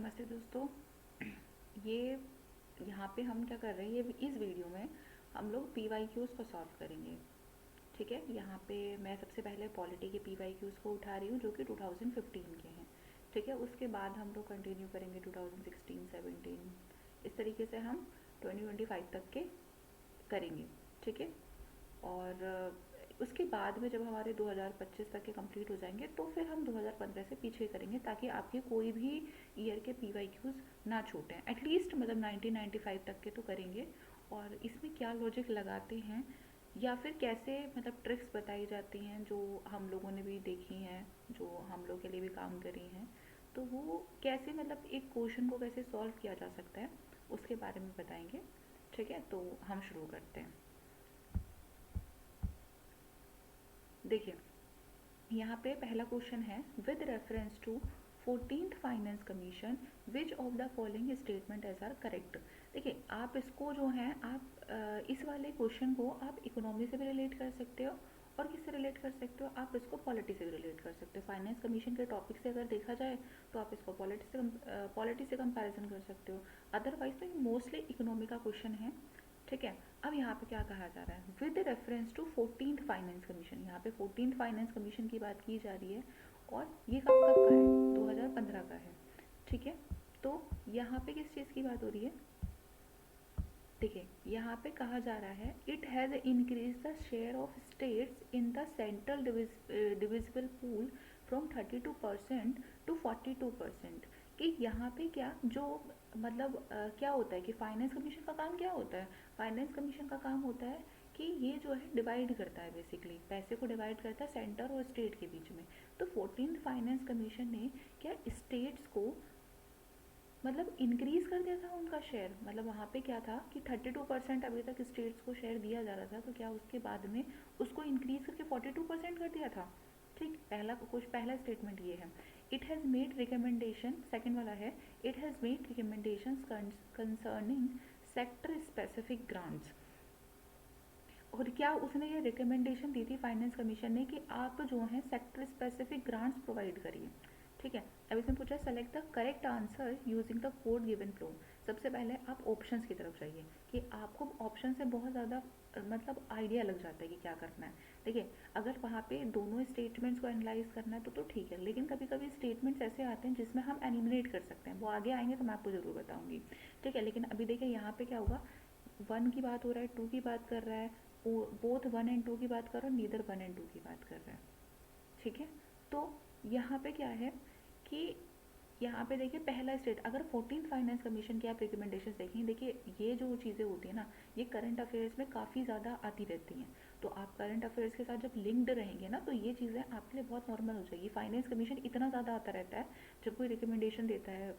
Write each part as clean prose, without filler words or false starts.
नमस्ते दोस्तों। ये यहाँ पे हम क्या कर रहे हैं, ये इस वीडियो में हम लोग पी वाई क्यूज़ को सॉल्व करेंगे। ठीक है, यहाँ पे मैं सबसे पहले पॉलिटी के पी वाई क्यूज़ को उठा रही हूँ जो कि 2015 के हैं। ठीक है, उसके बाद हम लोग कंटिन्यू करेंगे 2016, 17, इस तरीके से हम 2025 तक के करेंगे। ठीक है, और उसके बाद में जब हमारे 2025 तक के कंप्लीट हो जाएंगे तो फिर हम 2015 से पीछे करेंगे, ताकि आपके कोई भी ईयर के पी वाई क्यूज़ ना छूटें। एटलीस्ट मतलब 1995 तक के तो करेंगे। और इसमें क्या लॉजिक लगाते हैं या फिर कैसे मतलब ट्रिक्स बताई जाती हैं जो हम लोगों ने भी देखी हैं, जो हम लोग के लिए भी काम करी हैं, तो वो कैसे मतलब एक क्वेश्चन को कैसे सॉल्व किया जा सकता है उसके बारे में बताएंगे। ठीक है, तो हम शुरू करते हैं। देखिए, यहाँ पे पहला क्वेश्चन है, with reference to 14th finance commission which of the following statement as are correct. देखिए, आप इसको जो है आप इस वाले क्वेश्चन को आप इकोनॉमी से भी रिलेट कर सकते हो और किससे रिलेट कर सकते हो, आप इसको पॉलिटी से भी रिलेट कर सकते हो। फाइनेंस कमीशन के टॉपिक से अगर देखा जाए तो आप इसको पॉलिटी से कंपैरिजन कर सकते हो। अदरवाइज तो ये मोस्टली इकोनॉमी का क्वेश्चन है। ठीक है, अब यहाँ पे क्या कहा जा रहा है, with reference to 14th finance commission. यहाँ पे 14th फाइनेंस कमीशन की बात की जा रही है और ये कब कब का है, 2015 का है। ठीक है, तो यहाँ पे किस चीज़ की बात हो रही है। देखिए, यहाँ पे कहा जा रहा है, it has increase the share of states in the central divisible pool from 32% to 42%। कि यहाँ पे क्या जो मतलब क्या होता है कि फाइनेंस कमीशन का काम क्या होता है। फाइनेंस कमीशन का काम होता है कि ये जो है डिवाइड करता है, बेसिकली पैसे को डिवाइड करता है सेंटर और स्टेट के बीच में। तो 14th फाइनेंस कमीशन ने क्या स्टेट्स को मतलब इंक्रीज कर दिया था उनका शेयर। मतलब वहाँ पे क्या था कि 32% अभी तक स्टेट्स को शेयर दिया जा रहा था, तो क्या उसके बाद में उसको इंक्रीज करके 42% कर दिया था। ठीक, पहला स्टेटमेंट ये है। It has made recommendation, second वाला है, it has made recommendation concerning sector specific grants. और क्या उसने ये रिकमेंडेशन दी थी फाइनेंस कमीशन ने कि आप जो है सेक्टर स्पेसिफिक ग्रांट्स प्रोवाइड करिए। ठीक है, अब इसमें पूछा select the correct answer using the code given flow. सबसे पहले आप ऑप्शंस की तरफ जाइए कि आपको ऑप्शन से बहुत ज़्यादा मतलब आइडिया लग जाता है कि क्या करना है। देखिए, अगर वहाँ पे दोनों स्टेटमेंट्स को एनालाइज करना है तो ठीक है, लेकिन कभी कभी स्टेटमेंट्स ऐसे आते हैं जिसमें हम एनिमिनेट कर सकते हैं, वो आगे आएंगे तो मैं आपको ज़रूर बताऊंगी। ठीक है, लेकिन अभी देखिए यहाँ पे क्या होगा, वन की बात हो रहा है, टू की बात कर रहा है, बोथ वन एंड टू की बात कर रहा है, नीदर वन एंड टू की बात कर रहा है। ठीक है, तो यहाँ पे क्या है कि यहाँ पे देखिए पहला स्टेट, अगर 14th फाइनेंस कमीशन की आप रिकमेंडेशन देखें, देखिए ये जो चीज़ें होती है ना, ये करंट अफेयर्स में काफ़ी ज़्यादा आती रहती हैं। तो आप करंट अफेयर्स के साथ जब लिंक्ड रहेंगे ना, तो ये चीज़ें आपके लिए बहुत नॉर्मल हो जाएगी। फाइनेंस कमीशन इतना ज़्यादा आता रहता है जब कोई रिकमेंडेशन देता है,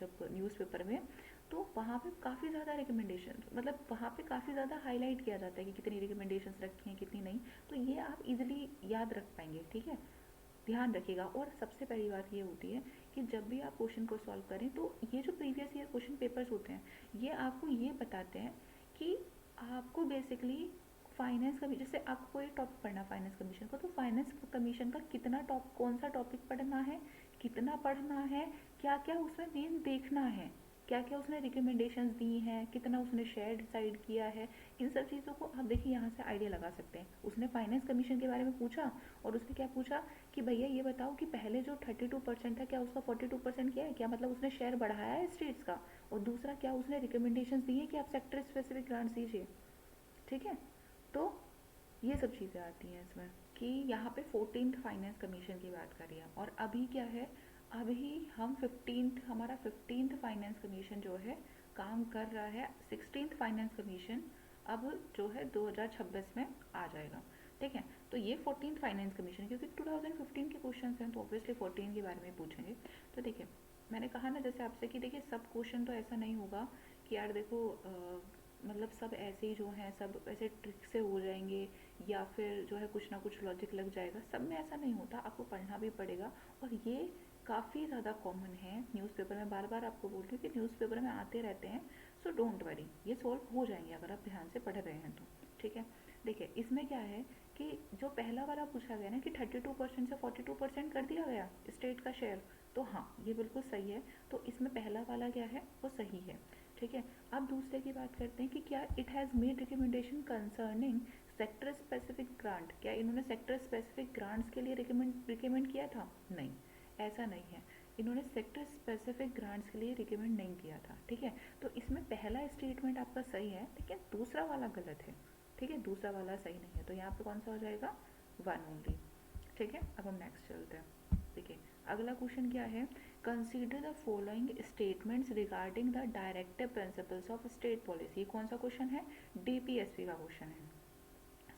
जब न्यूज़पेपर में, तो वहाँ पे काफ़ी ज़्यादा रिकमेंडेशन मतलब वहाँ पे काफ़ी ज़्यादा हाईलाइट किया जाता है कि कितनी रिकमेंडेशंस रखी हैं कितनी नहीं। तो ये आप इजीली याद रख पाएंगे। ठीक है, ध्यान रखिएगा। और सबसे पहली बात ये होती है कि जब भी आप क्वेश्चन को सॉल्व करें तो ये जो प्रीवियस ईयर क्वेश्चन पेपर्स होते हैं, ये आपको ये बताते हैं कि आपको बेसिकली फाइनेंस कमीशन, जैसे आपको कोई टॉपिक पढ़ना फाइनेंस कमीशन का, तो फाइनेंस कमीशन का कितना कौन सा टॉपिक पढ़ना है, कितना पढ़ना है, क्या क्या उसमें मेन देखना है, क्या क्या उसने रिकमेंडेशंस दी हैं, कितना उसने शेयर डिसाइड किया है। इन सब चीज़ों को आप देखिए यहाँ से आइडिया लगा सकते हैं। उसने फाइनेंस कमीशन के बारे में पूछा और उसने क्या पूछा कि भैया ये बताओ कि पहले जो 32% था क्या उसका 42% किया है, क्या मतलब उसने शेयर बढ़ाया है स्टेट्स का, और दूसरा क्या उसने रिकमेंडेशंस दी है कि आप सेक्टर स्पेसिफिक ग्रांट्स दीजिए। ठीक है, तो ये सब चीज़ें आती हैं इसमें कि यहाँ पे 14th फाइनेंस कमीशन की बात करिए। और अभी क्या है, अभी हम 15th, हमारा 15th फाइनेंस कमीशन जो है काम कर रहा है। 16th फाइनेंस कमीशन अब जो है 2026 में आ जाएगा। ठीक है, तो ये 14th फाइनेंस कमीशन, क्योंकि 2015 के क्वेश्चन हैं तो ऑब्वियसली 14 के बारे में पूछेंगे। तो देखिए, मैंने कहा ना जैसे आपसे कि देखिए सब क्वेश्चन तो ऐसा नहीं होगा कि यार देखो मतलब सब ऐसे ही जो हैं सब ऐसे ट्रिक से हो जाएंगे या फिर जो है कुछ ना कुछ लॉजिक लग जाएगा। सब में ऐसा नहीं होता, आपको पढ़ना भी पड़ेगा। और ये काफ़ी ज़्यादा कॉमन है न्यूज़पेपर में, बार बार आपको बोल रही हूँ कि न्यूज़पेपर में आते रहते हैं। सो डोंट वरी, ये सॉल्व हो जाएंगे अगर आप ध्यान से पढ़ रहे हैं तो। ठीक है, देखिए इसमें क्या है कि जो पहला वाला पूछा गया ना कि 32% से 42% कर दिया गया स्टेट का शेयर, तो हाँ ये बिल्कुल सही है। तो इसमें पहला वाला क्या है वो सही है। ठीक है, अब दूसरे की बात करते हैं कि क्या it has made recommendation concerning sector specific grant, क्या इन्होंने सेक्टर स्पेसिफिक ग्रांट्स के लिए रिकमेंड किया था? नहीं, ऐसा नहीं है, इन्होंने सेक्टर स्पेसिफिक ग्रांट्स के लिए रिकमेंड नहीं किया था। ठीक है, तो इसमें पहला स्टेटमेंट आपका सही है लेकिन दूसरा वाला गलत है। ठीक है, दूसरा वाला सही नहीं है, तो यहाँ पे कौन सा हो जाएगा? One only. ठीक है, अब हम नेक्स्ट चलते हैं। देखिए अगला क्वेश्चन क्या है, consider the following statements regarding the directive principles of state policy. कौन सा क्वेश्चन है? डीपीएसपी का क्वेश्चन है।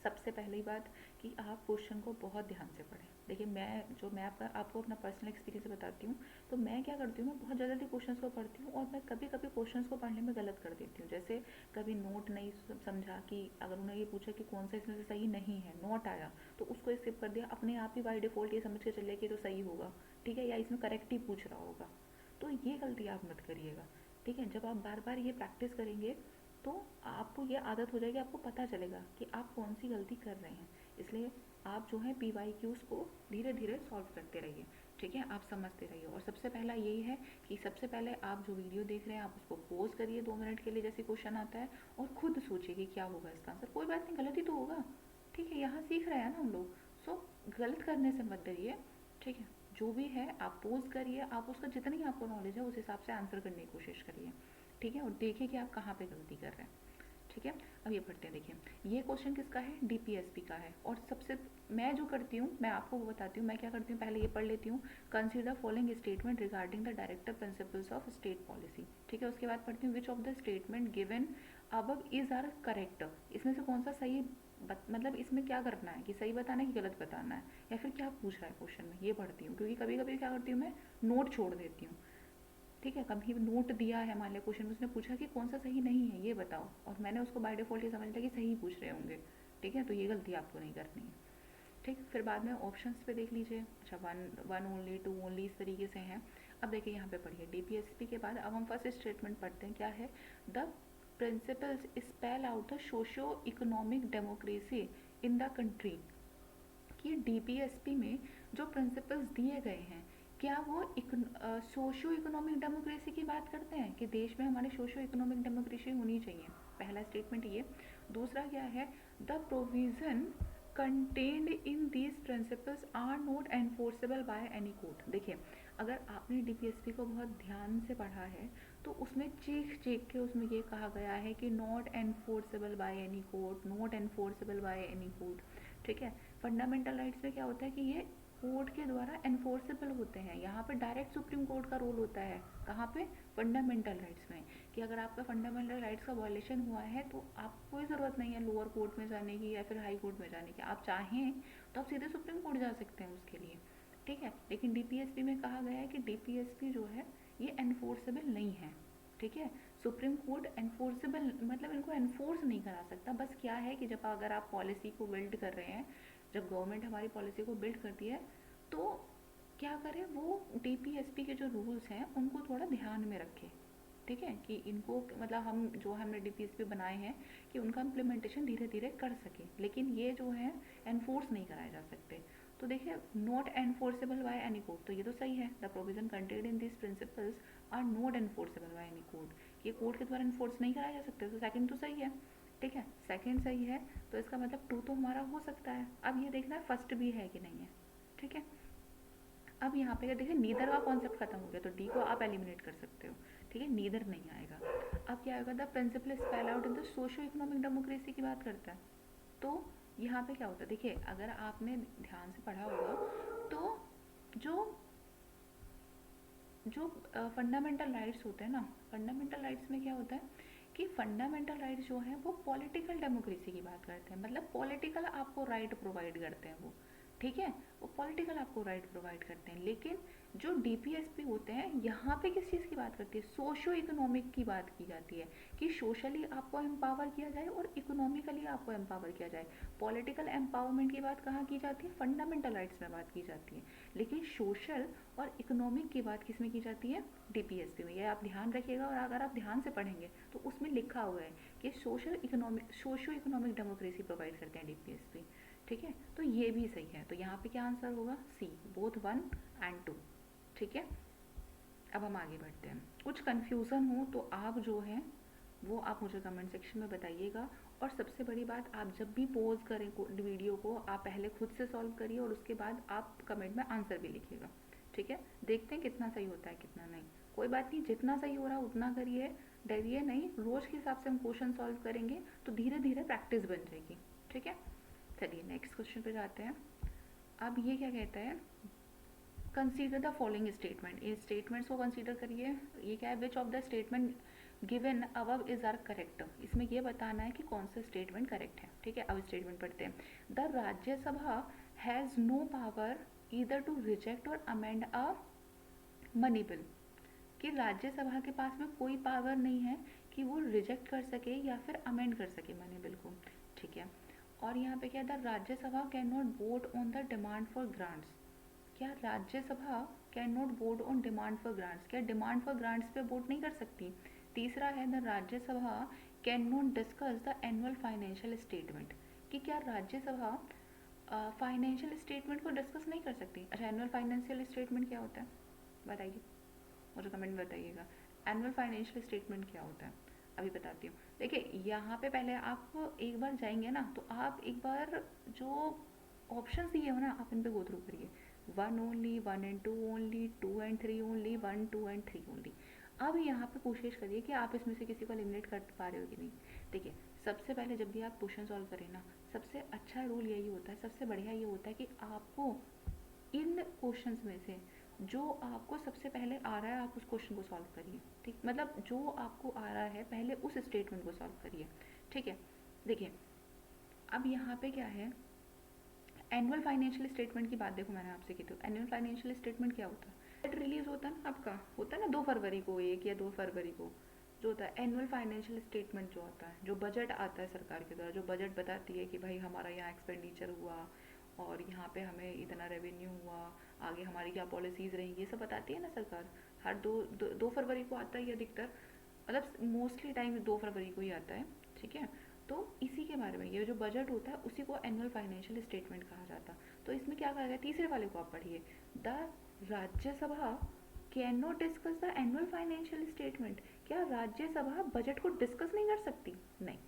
सबसे पहली बात कि आप क्वेश्चन को बहुत ध्यान से पढ़ें। देखिए मैं आपको अपना पर्सनल एक्सपीरियंस बताती हूँ। तो मैं क्या करती हूँ, मैं बहुत जल्दी क्वेश्चंस को पढ़ती हूँ और मैं कभी कभी क्वेश्चंस को पढ़ने में गलत कर देती हूँ। जैसे कभी नोट नहीं समझा, कि अगर उन्होंने ये पूछा कि कौन सा इसमें से सही नहीं है, नोट आया तो उसको स्किप कर दिया, अपने आप ही बाय डिफ़ॉल्ट ये समझ के चले कि तो सही होगा। ठीक है, या इसमें करेक्ट ही पूछ रहा होगा। तो ये गलती आप मत करिएगा। ठीक है, जब आप बार बार ये प्रैक्टिस करेंगे तो आपको ये आदत हो जाएगी, आपको पता चलेगा कि आप कौन सी गलती कर रहे हैं। इसलिए आप जो है PYQs को धीरे धीरे सॉल्व करते रहिए। ठीक है, आप समझते रहिए। और सबसे पहला यही है कि सबसे पहले आप जो वीडियो देख रहे हैं आप उसको पॉज करिए 2 मिनट के लिए, जैसे क्वेश्चन आता है, और खुद सोचिए कि क्या होगा इसका आंसर। कोई बात नहीं, गलत ही तो होगा। ठीक है, यहाँ सीख रहे हैं ना हम लोग। सो गलत करने से मत डरिए। ठीक है, जो भी है आप पोज करिए, आप उसका जितनी आपको नॉलेज है उस हिसाब से आंसर करने की कोशिश करिए। ठीक है, और देखिए कि आप कहाँ पे गलती कर रहे हैं। ठीक है, अब ये पढ़ते हैं। देखिए ये क्वेश्चन किसका है? डीपीएसपी का है। और सबसे मैं जो करती हूँ, मैं आपको वो बताती हूँ मैं क्या करती हूँ, पहले ये पढ़ लेती हूँ, consider following statement regarding the directive principles of state policy. ठीक है, उसके बाद पढ़ती हूँ, which of the statement given above is are correct. इसमें से कौन सा सही मतलब इसमें क्या करना है, कि सही बताना है कि गलत बताना है, या फिर क्या पूछ रहा है क्वेश्चन में, ये पढ़ती हूँ। क्योंकि कभी कभी क्या करती हूँ मैं, नोट छोड़ देती हूँ। ठीक है, कभी नोट दिया है मान लिया क्वेश्चन में, उसने पूछा कि कौन सा सही नहीं है ये बताओ, और मैंने उसको बाय डिफ़ॉल्ट ये समझ लिया कि सही पूछ रहे होंगे। ठीक है, तो ये गलती आपको नहीं करनी है। ठीक, फिर बाद में ऑप्शंस पे देख लीजिए। अच्छा, one one only, two only, इस तरीके से हैं। अब देखिए यहाँ पे पढ़िए, डीपीएसपी के बाद अब हम फर्स्ट स्टेटमेंट पढ़ते हैं। क्या है? The principles spell out the socio economic democracy in the country. कि डीपीएसपी में जो प्रिंसिपल्स दिए गए हैं, क्या वो सोशो इकोनॉमिक डेमोक्रेसी की बात करते हैं, कि देश में हमारे सोशो इकोनॉमिक डेमोक्रेसी होनी चाहिए? पहला स्टेटमेंट ये। दूसरा क्या है? The provision contained in these principles are not enforceable by any court. देखिए अगर आपने डीपीएसपी को बहुत ध्यान से पढ़ा है तो उसमें चीख चीख के उसमें ये कहा गया है कि not enforceable by any court, not enforceable by any court. ठीक है, फंडामेंटल राइट्स में क्या होता है कि ये कोर्ट के द्वारा एनफोर्सेबल होते हैं। यहाँ पे डायरेक्ट सुप्रीम कोर्ट का रोल होता है। कहाँ पे? फंडामेंटल राइट्स में। कि अगर आपका फंडामेंटल राइट्स का वायलेशन हुआ है तो आपको कोई ज़रूरत नहीं है लोअर कोर्ट में जाने की या फिर हाई कोर्ट में जाने की। आप चाहें तो आप सीधे सुप्रीम कोर्ट जा सकते हैं उसके लिए। ठीक है, लेकिन डीपीएसपी में कहा गया है कि डीपीएसपी जो है ये एनफोर्सेबल नहीं है। ठीक है, सुप्रीम कोर्ट एनफोर्सेबल मतलब इनको एनफोर्स नहीं करा सकता। बस क्या है कि जब अगर आप पॉलिसी को बिल्ड कर रहे हैं, जब गवर्नमेंट हमारी पॉलिसी को बिल्ड करती है तो क्या करें, वो डीपीएसपी के जो रूल्स हैं उनको थोड़ा ध्यान में रखें। ठीक है, कि इनको मतलब हम जो हमने डीपीएसपी बनाए हैं कि उनका इम्प्लीमेंटेशन धीरे धीरे कर सके, लेकिन ये जो है एनफोर्स नहीं कराए जा सकते। तो देखिए not enforceable by any court, तो ये तो सही है। The provision contained in this principles are not enforceable by any court, ये कोर्ट के द्वारा एनफोर्स नहीं कराए जा सकते। तो सेकंड तो सही है। ठीक है, सेकंड सही है, तो इसका मतलब टू तो हमारा हो सकता है। अब ये देखना है फर्स्ट भी है कि नहीं है। ठीक है, अब यहाँ पे देखिए नीदर का कॉन्सेप्ट खत्म हो गया, तो डी को आप एलिमिनेट कर सकते हो। ठीक है, नीदर नहीं आएगा। अब क्या आएगा? The principle spell out in the socio economic democracy की बात करता है। तो यहाँ पे क्या होता है, देखिए अगर आपने ध्यान से पढ़ा होगा तो जो जो फंडामेंटल राइट्स होते हैं ना, फंडामेंटल राइट्स में क्या होता है कि फंडामेंटल राइट्स जो है वो पॉलिटिकल डेमोक्रेसी की बात करते हैं, मतलब पॉलिटिकल आपको राइट प्रोवाइड करते हैं वो। ठीक है, वो पॉलिटिकल आपको राइट प्रोवाइड करते हैं। लेकिन जो डीपीएसपी होते हैं यहाँ पे किस चीज़ की बात करती है, सोशो इकोनॉमिक की बात की जाती है कि सोशली आपको एम्पावर किया जाए और इकोनॉमिकली आपको एम्पावर किया जाए। पॉलिटिकल एम्पावरमेंट की बात कहाँ की जाती है, फंडामेंटल राइट्स में बात की जाती है। लेकिन सोशल और इकोनॉमिक की बात किस में की जाती है, डीपीएसपी में। ये आप ध्यान रखिएगा, और अगर आप ध्यान से पढ़ेंगे तो उसमें लिखा हुआ है कि सोशो इकोनॉमिक डेमोक्रेसी प्रोवाइड करते हैं डीपीएसपी। ठीक है, तो ये भी सही है। तो यहाँ पे क्या आंसर होगा, सी, बोथ 1 and 2। ठीक है, अब हम आगे बढ़ते हैं। कुछ कन्फ्यूज़न हो तो आप जो है वो आप मुझे कमेंट सेक्शन में बताइएगा। और सबसे बड़ी बात, आप जब भी पॉज करें वीडियो को, आप पहले खुद से सॉल्व करिए और उसके बाद आप कमेंट में आंसर भी लिखिएगा। ठीक है, देखते हैं कितना सही होता है कितना नहीं। कोई बात नहीं, जितना सही हो रहा है उतना करिए, डरिए नहीं। रोज़ के हिसाब से हम क्वेश्चन सॉल्व करेंगे तो धीरे धीरे प्रैक्टिस बन जाएगी। ठीक है, चलिए नेक्स्ट क्वेश्चन पे जाते हैं। अब ये क्या कहता है, कंसीडर द फॉलोइंग स्टेटमेंट। ये स्टेटमेंट्स को कंसीडर करिए। ये क्या है, which of the statement given above is are correct. इसमें ये बताना है कि कौन सा स्टेटमेंट करेक्ट है। ठीक है, अब स्टेटमेंट पढ़ते हैं। The Rajya Sabha has no power either to reject और अमेंड अ मनी बिल। कि राज्यसभा के पास में कोई पावर नहीं है कि वो रिजेक्ट कर सके या फिर अमेंड कर सके मनी बिल को। ठीक है, और यहाँ पे क्या, the Rajya Sabha can not vote on the demand for grants. क्या Rajya Sabha can not vote on demand for grants, क्या डिमांड फॉर ग्रांट्स पे वोट नहीं कर सकती। तीसरा है, the Rajya Sabha can not discuss the annual financial statement. कि क्या राज्यसभा फाइनेंशियल स्टेटमेंट को डिस्कस नहीं कर सकती। अच्छा, एनुअल फाइनेंशियल स्टेटमेंट क्या होता है बताइए, मुझे कमेंट में बताइएगा। एनुअल फाइनेंशियल स्टेटमेंट क्या होता है, अभी बताती हूँ। देखिए, यहाँ पे पहले आप एक बार जाएंगे ना, तो आप एक बार जो ऑप्शन दिए हो ना, आप इन पे गो थ्रू करिए। 1 only, 1 and 2 only, 2 and 3 only, 1, 2 and 3 only. अब यहाँ पे कोशिश करिए कि आप इसमें से किसी को एलिमिनेट कर पा रहे हो कि नहीं। देखिए, सबसे पहले जब भी आप क्वेश्चन सॉल्व करें ना, सबसे अच्छा रूल यही होता है, सबसे बढ़िया ये होता है कि आपको इन क्वेश्चंस में से जो आपको सबसे पहले आ रहा है आप उस क्वेश्चन को सॉल्व करिए। ठीक, मतलब जो आपको आ रहा है पहले उस स्टेटमेंट को सॉल्व करिए। ठीक है, देखिए अब यहाँ पे क्या है, एनुअल फाइनेंशियल स्टेटमेंट की बात देखो मैंने आपसे की। तो एनुअल फाइनेंशियल स्टेटमेंट क्या होता है, बजट रिलीज होता है ना आपका, होता है ना 2 फरवरी को, 1 या 2 फरवरी को जो होता है एनुअल फाइनेंशियल स्टेटमेंट जो होता है, जो बजट आता है सरकार के द्वारा, जो बजट बताती है कि भाई हमारा यहाँ एक्सपेंडिचर हुआ और यहाँ पे हमें इतना रेवेन्यू हुआ, आगे हमारी क्या पॉलिसीज़ रहेंगी, ये सब बताती है ना सरकार। हर दो फरवरी को आता है अधिकतर, मतलब मोस्टली टाइम 2 फरवरी को ही आता है। ठीक है, तो इसी के बारे में ये जो बजट होता है उसी को एनुअल फाइनेंशियल स्टेटमेंट कहा जाता है। तो इसमें क्या कहा गया, तीसरे वाले को आप पढ़िए, the Rajya Sabha can not discuss the annual financial statement. क्या राज्यसभा बजट को डिस्कस नहीं कर सकती, नहीं,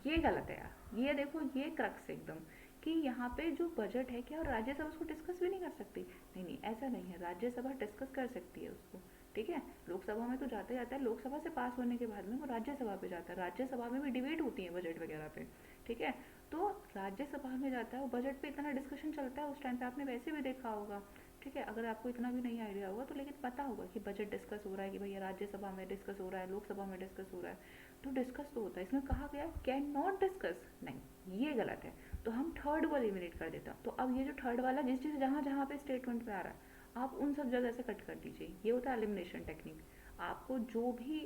ये गलत है यार। ये देखो, ये क्रक्स एकदम कि यहाँ पे जो बजट है, क्या राज्यसभा उसको डिस्कस भी नहीं कर सकती। नहीं नहीं, ऐसा नहीं है, राज्यसभा डिस्कस कर सकती है उसको। ठीक है, लोकसभा में तो जाता जाता है, लोकसभा से पास होने के बाद में वो राज्यसभा पे जाता है, राज्यसभा में भी डिबेट होती है बजट वगैरह पे। ठीक है, तो राज्यसभा में जाता है, वो बजट पे इतना डिस्कशन चलता है उस टाइम पे, आपने वैसे भी देखा होगा। ठीक है, अगर आपको इतना भी नहीं आइडिया होगा तो लेकिन पता होगा कि बजट डिस्कस हो रहा है, कि भैया राज्यसभा में डिस्कस हो रहा है, लोकसभा में डिस्कस हो रहा है, तो डिस्कस तो होता है। इसमें कहा गया कैन नॉट डिस्कस, नहीं, ये गलत है। तो हम थर्ड को एलिमिनेट कर देता। तो अब ये जो थर्ड वाला जिस चीज़ जहाँ जहाँ पे स्टेटमेंट पे आ रहा है, आप उन सब जगह से कट कर दीजिए। ये होता है एलिमिनेशन टेक्निक। आपको जो भी,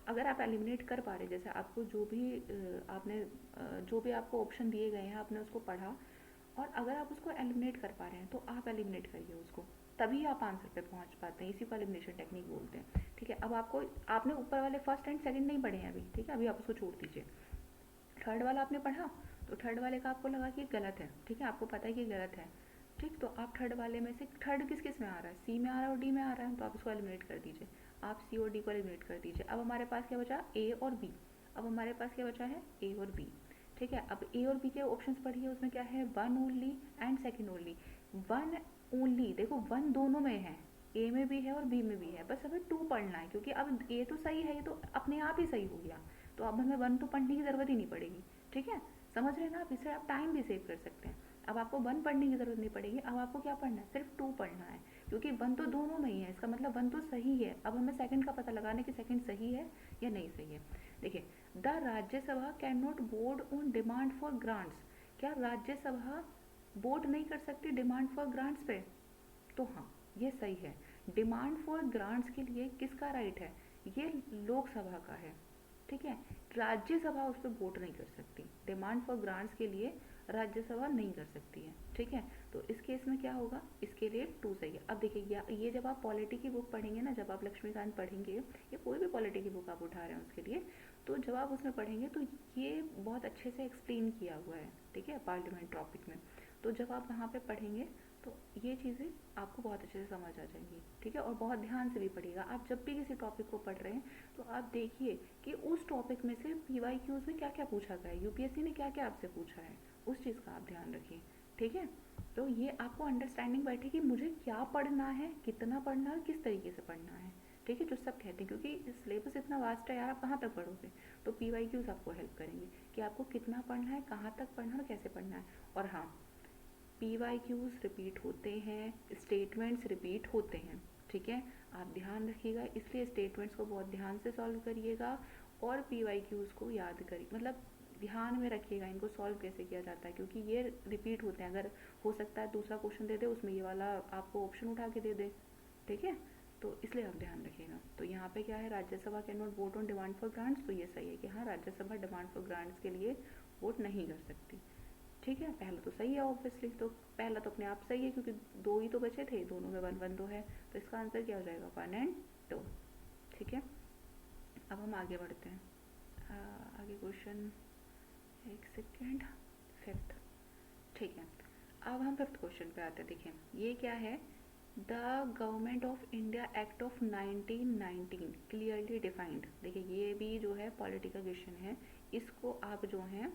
अगर आप एलिमिनेट कर पा रहे, जैसे आपको जो भी आपने जो भी आपको ऑप्शन दिए गए हैं आपने उसको पढ़ा, और अगर आप उसको एलिमिनेट कर पा रहे हैं तो आप एलिमिनेट करिए उसको, तभी आप आंसर पे पहुंच पाते हैं। इसी को एलिमिनेशन टेक्निक बोलते हैं। ठीक है, अब आपको, आपने ऊपर वाले फर्स्ट एंड सेकंड नहीं पढ़े हैं अभी। ठीक है, अभी आप उसको छोड़ दीजिए। थर्ड वाला आपने पढ़ा, तो थर्ड वाले का आपको लगा कि गलत है। ठीक है, आपको पता है कि गलत है। ठीक, तो आप थर्ड वाले में से, थर्ड किस किस में आ रहा है, सी में आ रहा है और डी में आ रहा है, तो आप इसको एलिमिनेट कर दीजिए। आप सी और डी को एलिमिनेट कर दीजिए। अब हमारे पास क्या बचा, ए और बी। अब हमारे पास क्या बचा है, ए और बी। ठीक है, अब ए और बी के ऑप्शंस पढ़िए, उसमें क्या है, 1 only and second only. 1 only, देखो 1 दोनों में है, ए में भी है और बी में भी है, बस हमें 2 पढ़ना है, क्योंकि अब ए तो सही है, ये तो अपने आप ही सही हो गया, तो अब हमें 1 2 पढ़ने की ज़रूरत ही नहीं पड़ेगी। ठीक है, समझ रहे हैं ना आप, इससे आप टाइम भी सेव कर सकते हैं। अब आपको 1 पढ़ने की ज़रूरत नहीं पड़ेगी, अब आपको क्या पढ़ना है, सिर्फ 2 पढ़ना है, क्योंकि 1 तो दोनों में ही है, इसका मतलब 1 तो सही है। अब हमें सेकंड का पता लगाना है कि सेकंड सही है या नहीं सही है। देखिए, the Rajya Sabha can not vote on demand for grants. क्या राज्यसभा वोट नहीं कर सकती डिमांड फॉर ग्रांट्स पे? तो हाँ, ये सही है। डिमांड फॉर ग्रांट्स के लिए किसका राइट है? ये लोकसभा का है, ठीक है। राज्यसभा उस पर वोट नहीं कर सकती। डिमांड फॉर ग्रांट्स के लिए राज्यसभा नहीं कर सकती है, ठीक है। तो इस केस में क्या होगा? इसके लिए 2 सही है। अब देखिए ये जब आप पॉलिटी की बुक पढ़ेंगे ना, जब आप लक्ष्मीकांत पढ़ेंगे या कोई भी पॉलिटी की बुक आप उठा रहे हैं उसके लिए, तो जब आप उसमें पढ़ेंगे तो ये बहुत अच्छे से एक्सप्लेन किया हुआ है, ठीक है, पार्लियामेंट टॉपिक में। तो जब आप वहाँ पे पढ़ेंगे तो ये चीज़ें आपको बहुत अच्छे से समझ आ जाएंगी, ठीक है। और बहुत ध्यान से भी पढ़िएगा। आप जब भी किसी टॉपिक को पढ़ रहे हैं तो आप देखिए कि उस टॉपिक में से PYQs में क्या क्या पूछा गया है, यूपीएससी ने क्या क्या आपसे पूछा है, उस चीज़ का आप ध्यान रखिए, ठीक है। तो ये आपको अंडरस्टैंडिंग बैठे कि मुझे क्या पढ़ना है, कितना पढ़ना है, किस तरीके से पढ़ना है, ठीक है। जो सब कहते हैं, क्योंकि सिलेबस इतना वास्ट है यार, आप कहाँ तक पढ़ोगे। तो PYQs आपको हेल्प करेंगे कि आपको कितना पढ़ना है, कहाँ तक पढ़ना है और कैसे पढ़ना है। और हाँ, PYQs रिपीट होते हैं, स्टेटमेंट्स रिपीट होते हैं, ठीक है। आप ध्यान रखिएगा, इसलिए स्टेटमेंट्स को बहुत ध्यान से सॉल्व करिएगा और PYQs को याद करिए, मतलब ध्यान में रखिएगा इनको सॉल्व कैसे किया जाता है, क्योंकि ये रिपीट होते हैं। अगर हो सकता है दूसरा क्वेश्चन दे दे, उसमें ये वाला आपको ऑप्शन उठा के दे दे, ठीक है। तो इसलिए आप ध्यान रखिएगा। तो यहाँ पे क्या है, Rajya Sabha can not vote on demand for grants, तो ये सही है कि हाँ, राज्यसभा डिमांड फॉर ग्रांट्स के लिए वोट नहीं कर सकती, ठीक है। पहला तो सही है ऑब्वियसली, तो पहला तो अपने आप सही है क्योंकि 2 ही तो बचे थे, दोनों में 1 1 तो है। तो इसका आंसर क्या हो जाएगा? 1 और 2, ठीक है। अब हम आगे बढ़ते हैं। आगे क्वेश्चन, एक सेकेंड, 5th, ठीक है। अब हम 5th क्वेश्चन पे आते हैं। देखिए ये क्या है, the government of India act of 1919 clearly defined. देखिए ये भी जो है पॉलिटिकल क्वेश्चन है, इसको आप जो है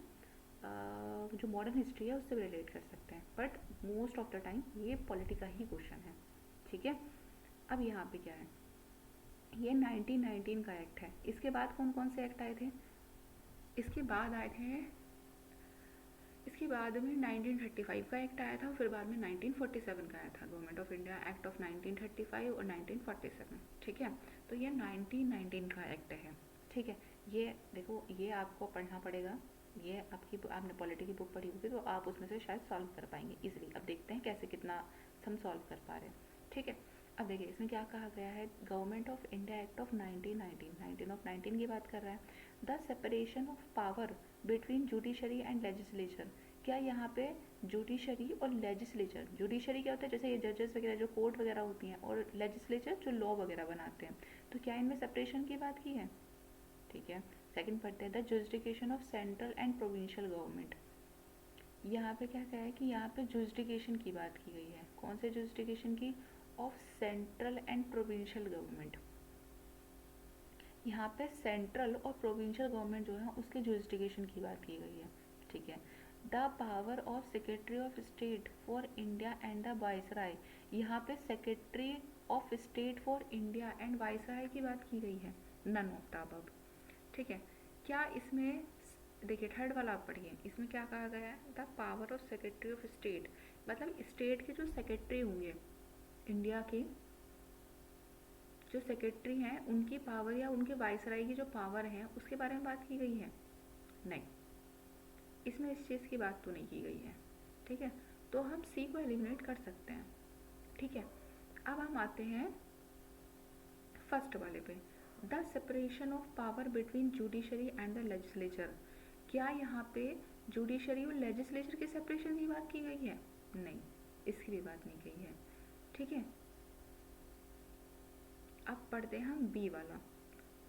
जो मॉडर्न हिस्ट्री है उससे रिलेट कर सकते हैं, but most of the time ये पॉलिटिकल ही क्वेश्चन है, ठीक है। अब यहाँ पे क्या है, ये 1919 का एक्ट है। इसके बाद कौन कौन से एक्ट आए थे? इसके बाद आए थे, इसके बाद में 1935 का एक्ट आया था, फिर बाद में 1947 का आया था, government of India act of 1935 और 1947, ठीक है। तो ये 1919 का एक्ट है, ठीक है। ये देखो, ये आपको पढ़ना पड़ेगा, ये आपने पॉलिटी की बुक पढ़ी होगी तो आप उसमें से शायद सॉल्व कर पाएंगे इजीली। अब देखते हैं कैसे कितना हम सॉल्व कर पा रहे हैं, ठीक है। अब देखिए इसमें क्या कहा गया है, government of India act of 1919 की बात कर रहा है। The separation of power between judiciary and legislature. क्या यहाँ पे जुडिशरी और लेजिस्लेचर, जुडिशरी क्या होता है, जैसे ये जजेस वगैरह जो कोर्ट वगैरह होती हैं, और लेजिस्लेचर जो लॉ वगैरह बनाते हैं, तो क्या इनमें सेपरेशन की बात की है, ठीक है। सेकंड पढ़ते हैं, the jurisdiction of central and provincial government. यहाँ पे क्या कहा है कि यहाँ पे जुरिस्डिक्शन की बात की गई है। कौन से जुरिस्डिक्शन की? Of central and provincial government. यहाँ पे सेंट्रल और प्रोविंशियल गवर्नमेंट जो है उसके जुरिस्डिक्शन की बात की गई है, ठीक है। The power of secretary of state for India and the viceroy. यहाँ पे secretary of state for India and viceroy की बात की गई है, नन ऑफ द अबव, ठीक है। क्या इसमें, देखिए थर्ड वाला आप पढ़िए, इसमें क्या कहा गया है, the power of secretary of state, मतलब स्टेट के जो सेक्रेटरी होंगे, इंडिया के जो सेक्रेटरी हैं उनकी पावर या उनके वाइसराय की जो पावर है उसके बारे में बात की गई है? नहीं, इसमें इस चीज़ की बात तो नहीं की गई है, ठीक है। तो हम सी को एलिमिनेट कर सकते हैं, ठीक है। अब हम आते हैं फर्स्ट वाले पे, the separation of power between judiciary and the legislature. क्या यहाँ पे जुडिशरी और लेजिस्लेचर के सेपरेशन की बात की गई है? नहीं, इसकी भी बात नहीं की है, ठीक है। अब पढ़ते हैं हम बी वाला।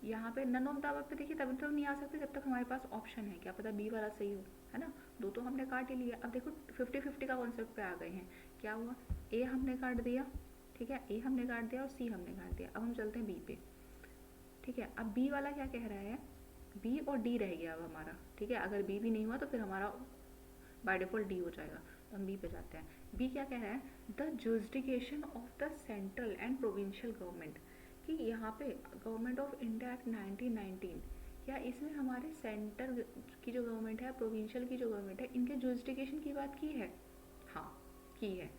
यहाँ पे नन ऑफ द अबव पे देखिए तब तक नहीं आ सकते जब तक हमारे पास ऑप्शन है, क्या पता बी वाला सही हो, है ना। दो तो हमने काट ही लिया। अब देखो 50-50 का कॉन्सेप्ट पे आ गए हैं। क्या हुआ, ए हमने काट दिया, ठीक है, ए हमने काट दिया और सी हमने काट दिया। अब हम चलते हैं बी पे, ठीक है। अब बी वाला क्या कह रहा है, बी और डी रह गया अब हमारा, ठीक है। अगर बी भी नहीं हुआ तो फिर हमारा बाय डिफॉल्ट डी हो जाएगा। तो हम बी पे जाते हैं। बी क्या कह रहा है, the jurisdiction of the central and provincial government. कि यहाँ पे गवर्नमेंट ऑफ इंडिया एक्ट 1919, क्या इसमें हमारे सेंटर की जो गवर्नमेंट है, प्रोविंशियल की जो गवर्नमेंट है, इनके जुरिस्डिक्शन की बात की है? हाँ, की है।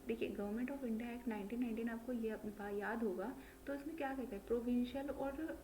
देखिए गवर्नमेंट ऑफ इंडिया एक्ट 1919 आपको ये याद होगा, तो इसमें क्या कहते हैं, प्रोविंशियल और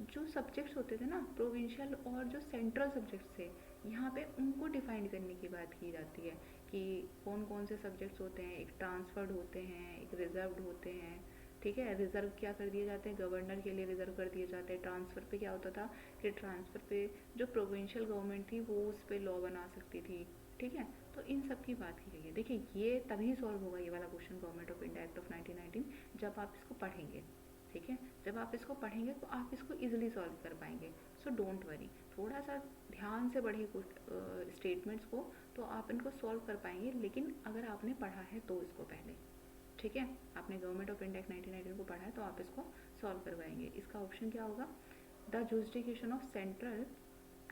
जो सब्जेक्ट्स होते थे ना, प्रोविंशियल और जो सेंट्रल सब्जेक्ट्स थे, यहाँ पे उनको डिफाइन करने की बात की जाती है कि कौन कौन से सब्जेक्ट्स होते हैं, एक ट्रांसफर्ड होते हैं, एक रिजर्व्ड होते हैं। ठीक है, रिजर्व क्या कर दिए जाते हैं, गवर्नर के लिए रिजर्व कर दिए जाते हैं। ट्रांसफ़र पे क्या होता था कि ट्रांसफ़र पे जो प्रोविंशियल गवर्नमेंट थी वो उस पर लॉ बना सकती थी। ठीक है, तो इन सब की बात की गई है। देखिए ये तभी सॉल्व होगा ये वाला question government of India act of 1919 जब आप इसको पढ़ेंगे। ठीक है, जब आप इसको पढ़ेंगे तो आप इसको ईजिली सॉल्व कर पाएंगे। सो डोंट वरी, थोड़ा सा ध्यान से पढ़िए स्टेटमेंट्स को, तो आप इनको सॉल्व कर पाएंगे। लेकिन अगर आपने पढ़ा है तो इसको पहले, ठीक है, आपने गवर्नमेंट ऑफ इंडिया 1919 को पढ़ा है तो आप इसको सॉल्व कर पाएंगे। इसका ऑप्शन क्या होगा, the jurisdiction of central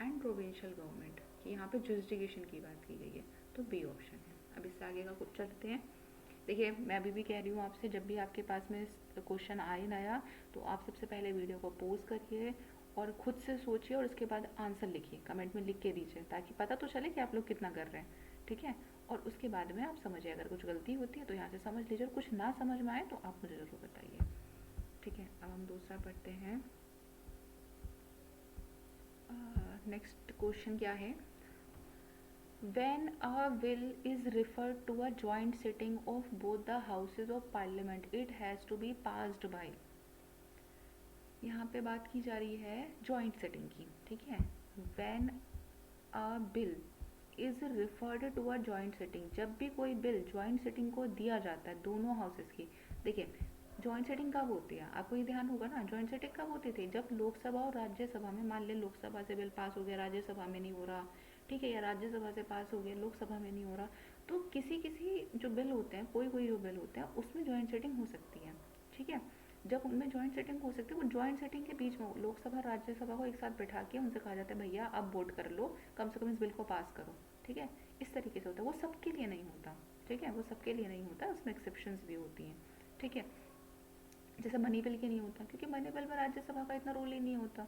and provincial government, कि यहाँ पे जुरिस्डिक्शन की बात की गई है, तो बी ऑप्शन है। अब इससे आगे का कुछ चलते हैं। देखिए मैं अभी भी कह रही हूँ आपसे, जब भी आपके पास में क्वेश्चन आए नया, तो आप सबसे पहले वीडियो को पॉज करिए और खुद से सोचिए और उसके बाद आंसर लिखिए, कमेंट में लिख के दीजिए, ताकि पता तो चले कि आप लोग कितना कर रहे हैं। ठीक है, और उसके बाद में आप समझिए, अगर कुछ गलती होती है तो यहाँ से समझ लीजिए, और कुछ ना समझ में आए तो आप मुझे ज़रूर बताइए। ठीक है, अब हम दूसरा पढ़ते हैं। नेक्स्ट क्वेश्चन क्या है, When a bill is referred to a joint sitting of both the houses of parliament, it has to be passed by। यहाँ पे बात की जा रही है जॉइंट सिटिंग की। ठीक है, When a bill is referred to a joint sitting, जब भी कोई बिल जॉइंट सिटिंग को दिया जाता है दोनों हाउसेस की। देखिए जॉइंट सेटिंग कब होती है, आपको ये ध्यान होगा ना, जॉइंट सेटिंग कब होती थी, जब लोकसभा और राज्यसभा में, मान लें लोकसभा से बिल पास हो गया, राज्यसभा में नहीं हो रहा। ठीक है, या राज्यसभा से पास हो गया, लोकसभा में नहीं हो रहा, तो किसी किसी जो बिल होते हैं, कोई कोई जो बिल होते हैं उसमें जॉइंट सेटिंग हो सकती है। ठीक है, जब उनमें जॉइंट सेटिंग हो सकती है, वो जॉइंट सेटिंग के बीच में लोकसभा राज्यसभा को एक साथ बैठा के उनसे कहा जाता है भैया अब वोट कर लो, कम से कम इस बिल को पास करो। ठीक है, इस तरीके से होता है, वो सबके लिए नहीं होता। ठीक है, वो सबके लिए नहीं होता, उसमें एक्सेप्शंस भी होती हैं। ठीक है, जैसे मनी बिल के नहीं होता, क्योंकि मनी बिल में राज्यसभा का इतना रोल ही नहीं होता।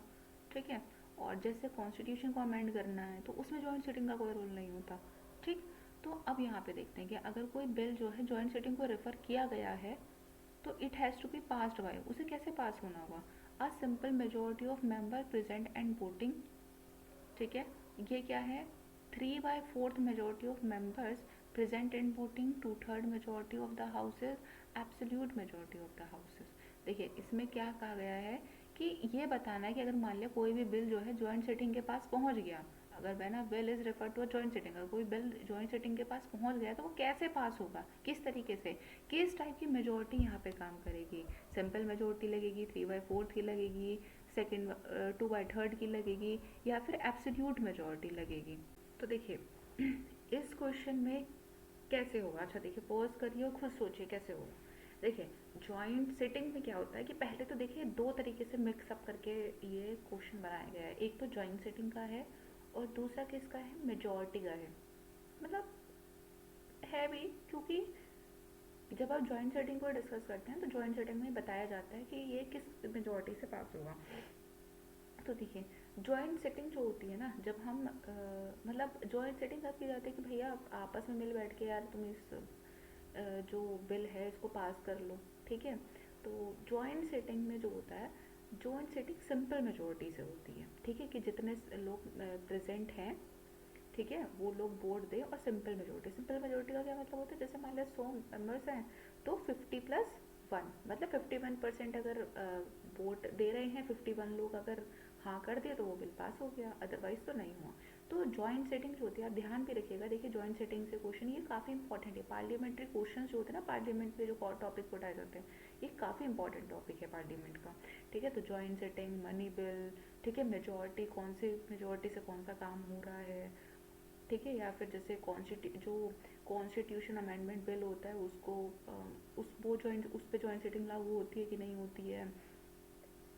ठीक है, और जैसे कॉन्स्टिट्यूशन को अमेंड करना है तो उसमें जॉइंट सिटिंग का कोई रोल नहीं होता। ठीक, तो अब यहाँ पे देखते हैं कि अगर कोई बिल जो है जॉइंट सिटिंग को रेफर किया गया है तो it has to be passed by, उसे कैसे पास होना होगा, a simple majority of member present and voting. ठीक है, ये क्या है, 3/4 majority of members present and voting, 2/3 majority of the houses, absolute majority of the houses. देखिए इसमें क्या कहा गया है कि ये बताना है कि अगर मान लिया कोई भी बिल जो है जॉइंट सिटिंग के पास पहुंच गया, अगर when a bill is refer to a joint sitting, अगर कोई बिल जॉइंट सिटिंग के पास पहुंच गया तो वो कैसे पास होगा, किस तरीके से, किस टाइप की मेजोरिटी यहाँ पे काम करेगी, सिंपल मेजोरिटी लगेगी, 3/4 की लगेगी, सेकेंड 2/3 की लगेगी, या फिर एब्सोल्यूट मेजोरिटी लगेगी। तो देखिए इस क्वेश्चन में कैसे होगा, अच्छा देखिए पॉज करिए और खुद सोचिए कैसे होगा। देखिए जॉइंट सिटिंग में क्या होता है कि पहले तो देखिए दो तरीके से मिक्सअप करके ये क्वेश्चन बनाया गया है, एक तो जॉइंट सिटिंग का है और दूसरा किसका है, मेजॉरिटी का है। मतलब है भी, क्योंकि जब आप जॉइंट सेटिंग को डिस्कस करते हैं तो जॉइंट सेटिंग में बताया जाता है कि ये किस मेजॉरिटी से पास होगा। तो देखिए जॉइंट सेटिंग जो होती है ना, जब हम मतलब जॉइंट सेटिंग कब की जाती है कि भैया आप आपस में मिल बैठ के यार तुम इस जो बिल है इसको पास कर लो। ठीक है, तो जॉइंट सेटिंग में जो होता है, जॉइंट सेटिंग सिंपल मेजोरिटी से होती है। ठीक है, कि जितने लोग प्रेजेंट हैं, ठीक है, वो लोग वोट दे, और सिंपल मेजोरिटी, सिंपल मेजोरिटी का क्या मतलब होता है, जैसे मान लिया 100 मेंबर्स हैं तो 50+1, मतलब 51% अगर वोट दे रहे हैं, 51 लोग अगर हाँ कर दिया तो वो बिल पास हो गया, अदरवाइज तो नहीं हुआ। तो जॉइंट सेटिंग जो होती है, आप ध्यान भी रखिएगा। देखिए जॉइंट सेटिंग से क्वेश्चन ये काफ़ी इंपॉर्टेंट है, पार्लियामेंट्री क्वेश्चन जो होते हैं ना, पार्लियामेंट में जो टॉपिक उठाए जाते हैं, ये काफ़ी इंपॉर्टेंट टॉपिक है पार्लियामेंट का। ठीक है, तो जॉइंट सेटिंग, मनी बिल, ठीक है, मेजोरिटी, कौन सी मेजोरिटी से कौन सा काम हो रहा है, ठीक है, या फिर जैसे जो कॉन्स्टिट्यूशन अमेंडमेंट बिल होता है उसको उस पर जॉइंट सेटिंग लागू होती है कि नहीं होती है,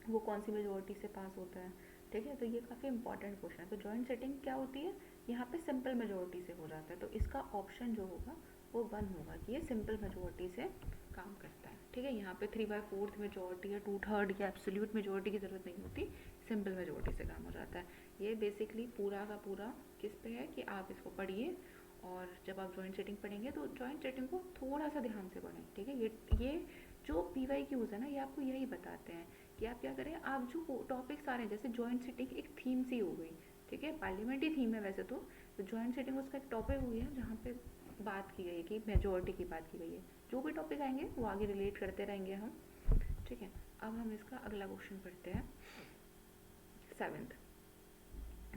वो कौन सी मेजोरिटी से पास होता है। ठीक है, तो ये काफ़ी इंपॉर्टेंट क्वेश्चन है। तो जॉइंट सेटिंग क्या होती है, यहाँ पे सिंपल मेजोरिटी से हो जाता है, तो इसका ऑप्शन जो होगा वो 1 होगा कि ये सिंपल मेजोरिटी से काम करता है। ठीक है, यहाँ पे 3/4 मेजोरिटी या 2/3 या एब्सोल्यूट मेजोरिटी की ज़रूरत नहीं होती, सिंपल मेजोरिटी से काम हो जाता है। ये बेसिकली पूरा का पूरा किस पे है कि आप इसको पढ़िए, और जब आप जॉइंट सेटिंग पढ़ेंगे तो जॉइंट सेटिंग को थोड़ा सा ध्यान से पढ़ें। ठीक है, ये जो PYQs है ना, ये आपको यही बताते हैं कि आप क्या करें, आप जो टॉपिक्स आ रहे हैं, जैसे जॉइंट सेटिंग एक थीम सी हो गई। ठीक है, पार्लियामेंट्री थीम है वैसे तो जॉइंट सेटिंग उसका एक टॉपिक हो गया जहाँ पे बात की गई है कि मेजोरिटी की बात की गई है। जो भी टॉपिक आएंगे वो आगे रिलेट करते रहेंगे हम, ठीक है। अब हम इसका अगला क्वेश्चन पढ़ते हैं, 7th।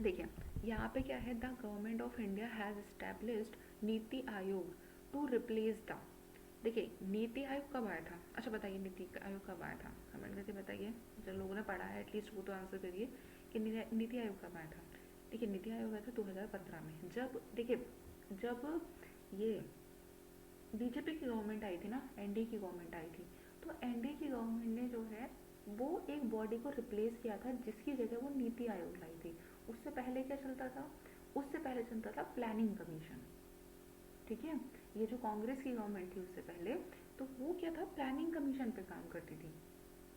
देखिए यहाँ पे क्या है, the government of India has established NITI Aayog to replace the. देखिए नीति आयोग कब आया था, अच्छा बताइए नीति आयोग कब आया था, कमेंट करके बताइए, जो लोगों ने पढ़ा है एटलीस्ट वो तो आंसर करिए कि नीति आयोग कब आया था। देखिए नीति आयोग आया था 2015 में, जब देखिए जब ये बीजेपी की गवर्नमेंट आई थी ना, एनडीए की गवर्नमेंट आई थी, तो एनडीए की गवर्नमेंट ने जो है वो एक बॉडी को रिप्लेस किया था जिसकी जगह वो नीति आयोग लाई थी। उससे पहले क्या चलता था, उससे पहले चलता था प्लानिंग कमीशन, ठीक है। ये जो कांग्रेस की गवर्नमेंट थी उससे पहले, तो वो क्या था, प्लानिंग कमीशन पे काम करती थी।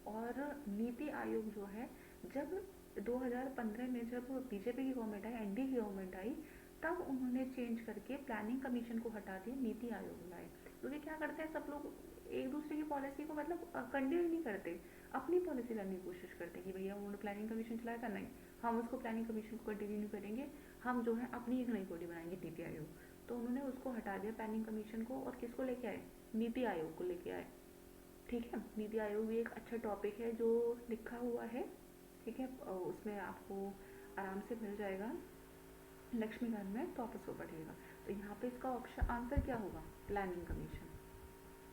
और नीति आयोग जो है, जब 2015 में जब बीजेपी की गवर्नमेंट आई, एनडीए की गवर्नमेंट आई, तब उन्होंने चेंज करके प्लानिंग कमीशन को हटा दिया, नीति आयोग लाए। क्योंकि क्या करते हैं सब लोग, एक दूसरे की पॉलिसी को मतलब कंटिन्यू नहीं करते, अपनी पॉलिसी लाने की कोशिश करते हैं कि भैया उन्होंने प्लानिंग कमीशन चलाया था, नहीं हम उसको प्लानिंग कमीशन को कंटिन्यू नहीं करेंगे, हम जो है अपनी एक नई बॉडी बनाएंगे नीति आयोग। तो उन्होंने उसको हटा दिया प्लानिंग कमीशन को, और किसको लेके आए, नीति आयोग को लेके आए, ठीक है। नीति आयोग भी एक अच्छा टॉपिक है जो लिखा हुआ है, ठीक है, उसमें आपको आराम से मिल जाएगा लक्ष्मीकांत में, तो आप उसको पढ़िएगा। तो यहाँ पे इसका ऑप्शन आंसर क्या होगा, प्लानिंग कमीशन,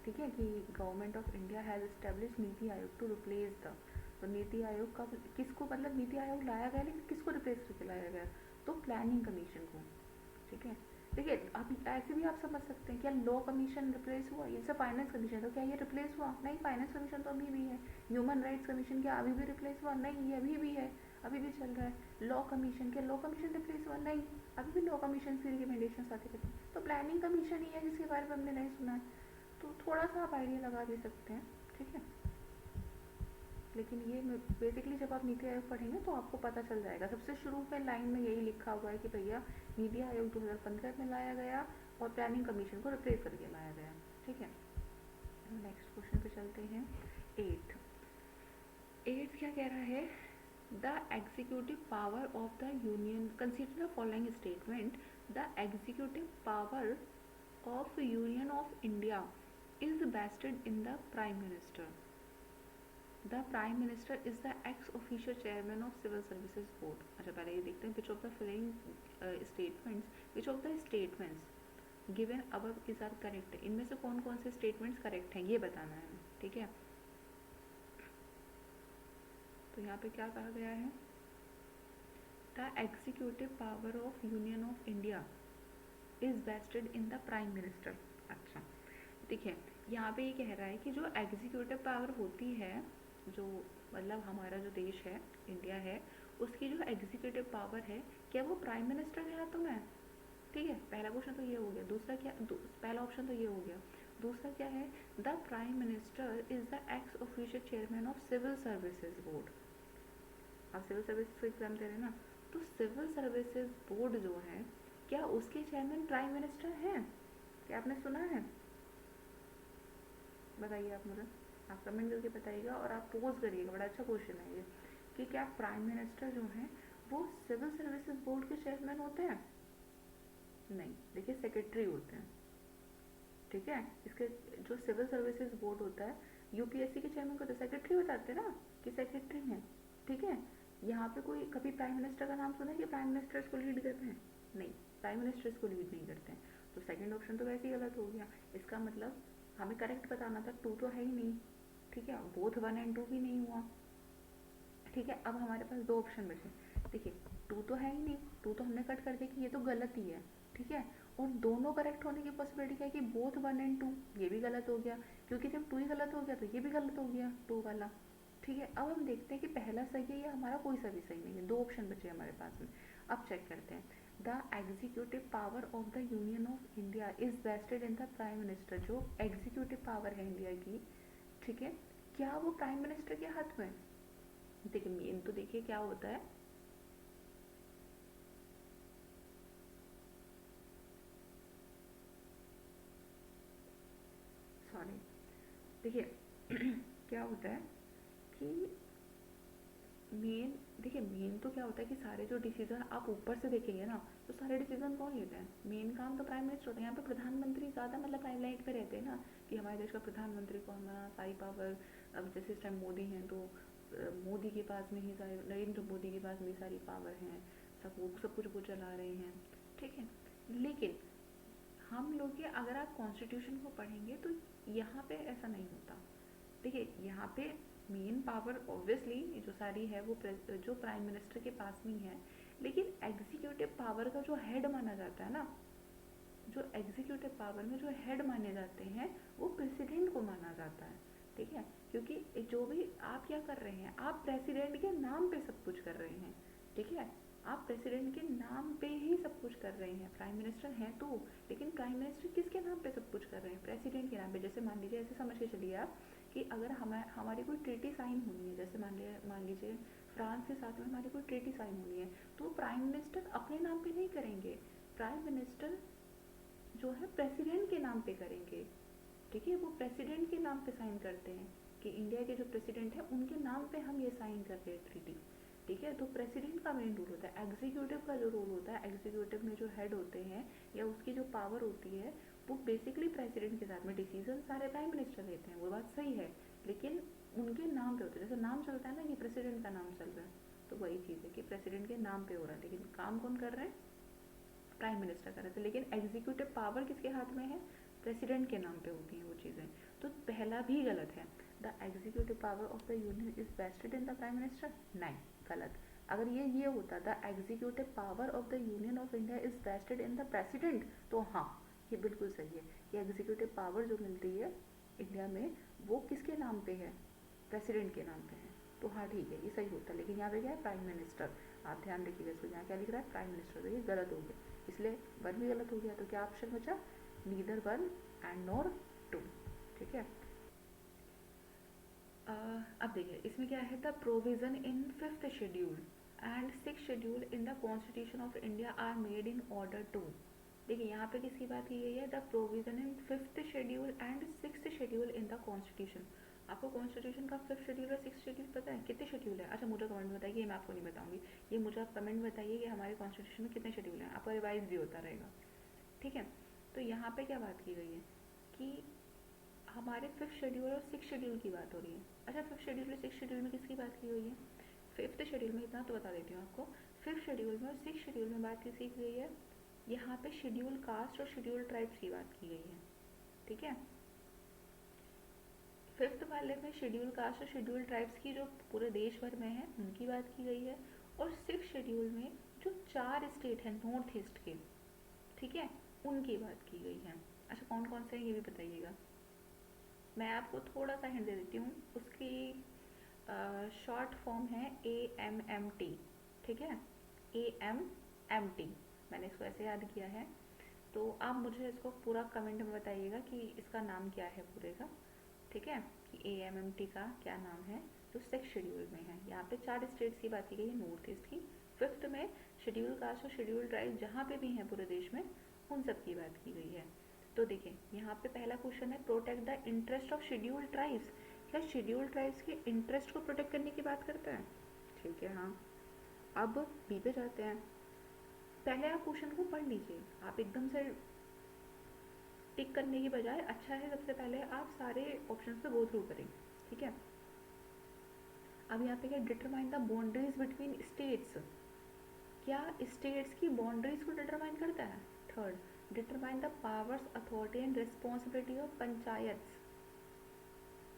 ठीक है, कि government of India has establish NITI Aayog to replace the. तो नीति आयोग का किसको, मतलब नीति आयोग लाया गया लेकिन किसको रिप्लेस करके लाया गया, तो प्लानिंग कमीशन को, ठीक है। देखिए अब ऐसे भी आप समझ सकते हैं, क्या लॉ कमीशन रिप्लेस हुआ, ये सब फाइनेंस कमीशन, तो क्या ये रिप्लेस हुआ, नहीं, फाइनेंस कमीशन तो अभी भी है। ह्यूमन राइट्स कमीशन क्या अभी भी रिप्लेस हुआ, नहीं, ये अभी भी है, अभी भी चल रहा है। लॉ कमीशन, क्या लॉ कमीशन रिप्लेस हुआ, नहीं, अभी भी लॉ कमीशन की रिकमेंडेशन आती रहती है। तो प्लानिंग कमीशन ही है जिसके बारे में हमने नहीं सुना है, तो थोड़ा सा आप आइडिया लगा भी सकते हैं, ठीक है। लेकिन ये बेसिकली जब आप नीति आयोग पढ़ेंगे तो आपको पता चल जाएगा, सबसे शुरू में लाइन में यही लिखा हुआ है कि भैया नीति आयोग 2015 में लाया गया और प्लानिंग कमीशन को रिप्लेस करके लाया गया, ठीक है। नेक्स्ट क्वेश्चन पे चलते हैं, 8th। 8th क्या कह रहा है, the executive power of the union, consider the following statement, the executive power of union of India is vested in the prime minister. The prime minister is the ex officio chairman of civil services board. अच्छा पहले ये देखते हैं, which of the following statements, which of the statements given above is are correct। इनमें से कौन कौन से statements correct हैं ये बताना है, ठीक है। तो यहाँ पे क्या कहा गया है, the executive power of union of India is vested in the prime minister। अच्छा देखिए यहाँ पे ये कह रहा है कि जो एग्जीक्यूटिव पावर होती है, जो मतलब हमारा जो देश है, इंडिया है, उसकी जो एग्जीक्यूटिव पावर है, क्या वो प्राइम मिनिस्टर के हाथों में है, ठीक है। पहला क्वेश्चन तो ये हो गया। दूसरा क्या, पहला ऑप्शन तो ये हो गया। दूसरा क्या है, the prime minister is the ex official chairman of civil services board. आप सिविल सर्विसेज एग्जाम दे रहे हैं ना, तो सिविल सर्विसेज बोर्ड जो है, क्या उसके चेयरमैन प्राइम मिनिस्टर हैं, क्या आपने सुना है, बताइए आप मुझे, आप कमेंट करके बताइएगा और आप पोज करिएगा, बड़ा अच्छा क्वेश्चन है ये, कि क्या प्राइम मिनिस्टर जो हैं वो सिविल सर्विसेज बोर्ड के चेयरमैन होते हैं, नहीं, देखिए सेक्रेटरी होते हैं, ठीक है। इसके जो सिविल सर्विसेज बोर्ड होता है, यूपीएससी के चेयरमैन को तो सेक्रेटरी बताते हैं ना, कि सेक्रेटरी हैं, ठीक है। यहाँ पे कोई कभी प्राइम मिनिस्टर का नाम सुना है कि प्राइम मिनिस्टर इसको लीड करते हैं, नहीं, प्राइम मिनिस्टर इसको लीड नहीं करते हैं। तो सेकंड ऑप्शन तो वैसे ही गलत हो गया। इसका मतलब हमें करेक्ट बताना था, 2 तो है ही नहीं, ठीक है, बोथ 1 और 2 भी नहीं हुआ, ठीक है। अब हमारे पास 2 ऑप्शन बचे, देखिए 2 तो है ही नहीं, 2 तो हमने कट कर दिया कि ये तो गलत ही है, ठीक है। और दोनों करेक्ट होने की पॉसिबिलिटी क्या है कि बोथ 1 और 2, ये भी गलत हो गया, क्योंकि जब 2 ही गलत हो गया तो ये भी गलत हो गया 2 वाला, ठीक है। अब हम देखते हैं कि पहला सही है या हमारा कोई सा भी सही नहीं है, 2 ऑप्शन बचे हमारे पास में। अब चेक करते हैं, the executive power of the union of India is vested in the prime minister. जो एग्जीक्यूटिव पावर है इंडिया की, ठीक है, क्या वो प्राइम मिनिस्टर के हाथ में, देखिए मेन तो देखिए क्या होता है, सॉरी, देखिए क्या होता है कि मेन देखिए, मेन तो क्या होता है कि सारे जो डिसीजन आप ऊपर से देखेंगे ना, तो सारे डिसीजन कौन लेते हैं? मेन काम तो प्राइम मिनिस्टर होता है। यहाँ पे प्रधानमंत्री ज़्यादा मतलब लाइमलाइट पे रहते हैं ना, कि हमारे देश का प्रधानमंत्री को हमारा सारी पावर, अब जैसे इस टाइम मोदी हैं तो मोदी के पास में ही सारी, नरेंद्र मोदी के पास में ही सारी पावर हैं, सब कुछ वो चला रहे हैं, ठीक है। लेकिन हम लोग के, अगर आप कॉन्स्टिट्यूशन को पढ़ेंगे तो यहाँ पे ऐसा नहीं होता। देखिए यहाँ पे मेन पावर ऑब्वियसली जो सारी है वो जो प्राइम मिनिस्टर के पास में ही है, लेकिन एग्जीक्यूटिव पावर का जो हेड माना जाता है ना, जो एग्जीक्यूटिव पावर में जो हेड माने जाते हैं वो प्रेसिडेंट को माना जाता है, ठीक है। क्योंकि जो भी आप क्या कर रहे हैं, आप प्रेसिडेंट के नाम पे सब कुछ कर रहे हैं, ठीक है। आप प्रेसिडेंट के नाम पे ही सब कुछ कर रहे हैं, प्राइम मिनिस्टर हैं तो, लेकिन प्राइम मिनिस्टर किसके नाम पे सब कुछ कर रहे हैं? प्रेसिडेंट के नाम पे। जैसे मान लीजिए, ऐसे समझ के चलिए आप कि अगर हमारी कोई ट्रीटी साइन होनी है, जैसे मान लीजिए फ्रांस के साथ में हमारी कोई ट्रीटी साइन होनी है, तो प्राइम मिनिस्टर अपने नाम पे नहीं करेंगे, प्राइम मिनिस्टर जो है प्रेसिडेंट के नाम पे करेंगे, ठीक है। वो प्रेसिडेंट के नाम पे साइन करते हैं कि इंडिया के जो प्रेसिडेंट है उनके नाम पे हम ये साइन कर रहे हैं ट्रीटी, ठीक है। तो प्रेसिडेंट का मेन रोल होता है। एग्जीक्यूटिव का जो रोल होता है, एग्जीक्यूटिव में जो हेड होते हैं या उसकी जो पावर होती है, वो बेसिकली प्रेसिडेंट के साथ में, डिसीजन सारे प्राइम मिनिस्टर लेते हैं, वो बात सही है, लेकिन उनके नाम पे होता है। जैसे नाम चलता है ना कि प्रेसिडेंट का नाम चल रहा है, तो वही चीज़ है कि प्रेसिडेंट के नाम पे हो रहा है, लेकिन काम कौन कर रहे हैं? प्राइम मिनिस्टर कर रहे थे। लेकिन एग्जीक्यूटिव पावर किसके हाथ में है? प्रेसिडेंट के नाम पे होती हैं वो चीज़ें। तो पहला भी गलत है। The executive power of the union is vested in the prime minister, नहीं, गलत। अगर ये होता, the executive power of the union of India is vested in the president, तो हाँ, ये बिल्कुल सही है। ये एग्जीक्यूटिव पावर जो मिलती है इंडिया में, वो किसके नाम पे है? प्रेसिडेंट के नाम पे है, तो हाँ ठीक है, ये सही होता है। लेकिन यहाँ पे क्या है? Prime minister. आप ध्यान रखिएगा, इसको यहाँ क्या लिख रहा है? प्राइम मिनिस्टर, तो ये गलत हो गया, इसलिए वन भी गलत हो गया। तो क्या ऑप्शन बचा? Neither one and nor two, ठीक है। अब देखिए इसमें क्या है, the provision in fifth schedule and six schedule in the constitution of India are made in order to. देखिए यहाँ पे किसकी बात की गई है? The provision in fifth schedule and sixth schedule in the constitution. आपको कॉन्स्टिट्यूशन का फिफ्थ शेड्यूल और सिक्स शेड्यूल पता है? कितने शेड्यूल है? अच्छा मुझे कमेंट में बताइए, मैं आपको नहीं बताऊंगी, ये मुझे आप कमेंट बताइए कि हमारे कॉन्स्टिट्यूशन में कितने शेड्यूल हैं, आपका रिवाइज भी होता रहेगा, ठीक है। तो यहाँ पे क्या बात की गई है कि हमारे फिफ्थ शेड्यूल और सिक्स शेड्यूल की बात हो रही है। अच्छा, फिफ्थ शेड्यूल और सिक्स शेड्यूल में किसकी बात की हुई है? फिफ्थ शेड्यूल में इतना तो बता देती हूँ आपको, फिफ्थ शेड्यूल में और सिक्स शेड्यूल में बात किसकी की गई है? यहाँ पे शेड्यूल कास्ट और शेड्यूल ट्राइब्स की बात की गई है, ठीक है। फिफ्थ वाले में शेड्यूल कास्ट और शेड्यूल ट्राइब्स की जो पूरे देश भर में है उनकी बात की गई है, और सिक्स शेड्यूल में जो 4 स्टेट हैं नॉर्थ ईस्ट के, ठीक है, उनकी बात की गई है। अच्छा कौन कौन से हैं ये भी बताइएगा। मैं आपको थोड़ा सा हिंट दे देती हूँ, उसकी शॉर्ट फॉर्म है AMMT, ठीक है, AMMT, मैंने इसको ऐसे याद किया है। तो आप मुझे इसको पूरा कमेंट में बताइएगा कि इसका नाम क्या है पूरे का, ठीक है, कि AMMT का क्या नाम है, जो सिक्स शेड्यूल में है। यहाँ पे 4 स्टेट्स की बात की गई है नॉर्थ ईस्ट की। फिफ्थ में शेड्यूल कास्ट और शेड्यूल ट्राइब जहाँ पे भी हैं पूरे देश में, उन सब की बात की गई है। तो देखिए यहाँ पे पहला क्वेश्चन है, protect the interest of schedule tribes. क्या शेड्यूल ट्राइब्स के इंटरेस्ट को प्रोटेक्ट करने की बात करता है? ठीक है, हाँ। अब बी पे जाते हैं। पहले आप क्वेश्चन को पढ़ लीजिए, आप एकदम से टिक करने की बजाय अच्छा है सबसे पहले आप सारे ऑप्शन पे गो थ्रू करें, ठीक है। अब यहाँ पे क्या, determine the boundaries between states. क्या स्टेट्स की बाउंड्रीज को डिटरमाइन करता है? Third, determine the powers authority and responsibility of panchayats,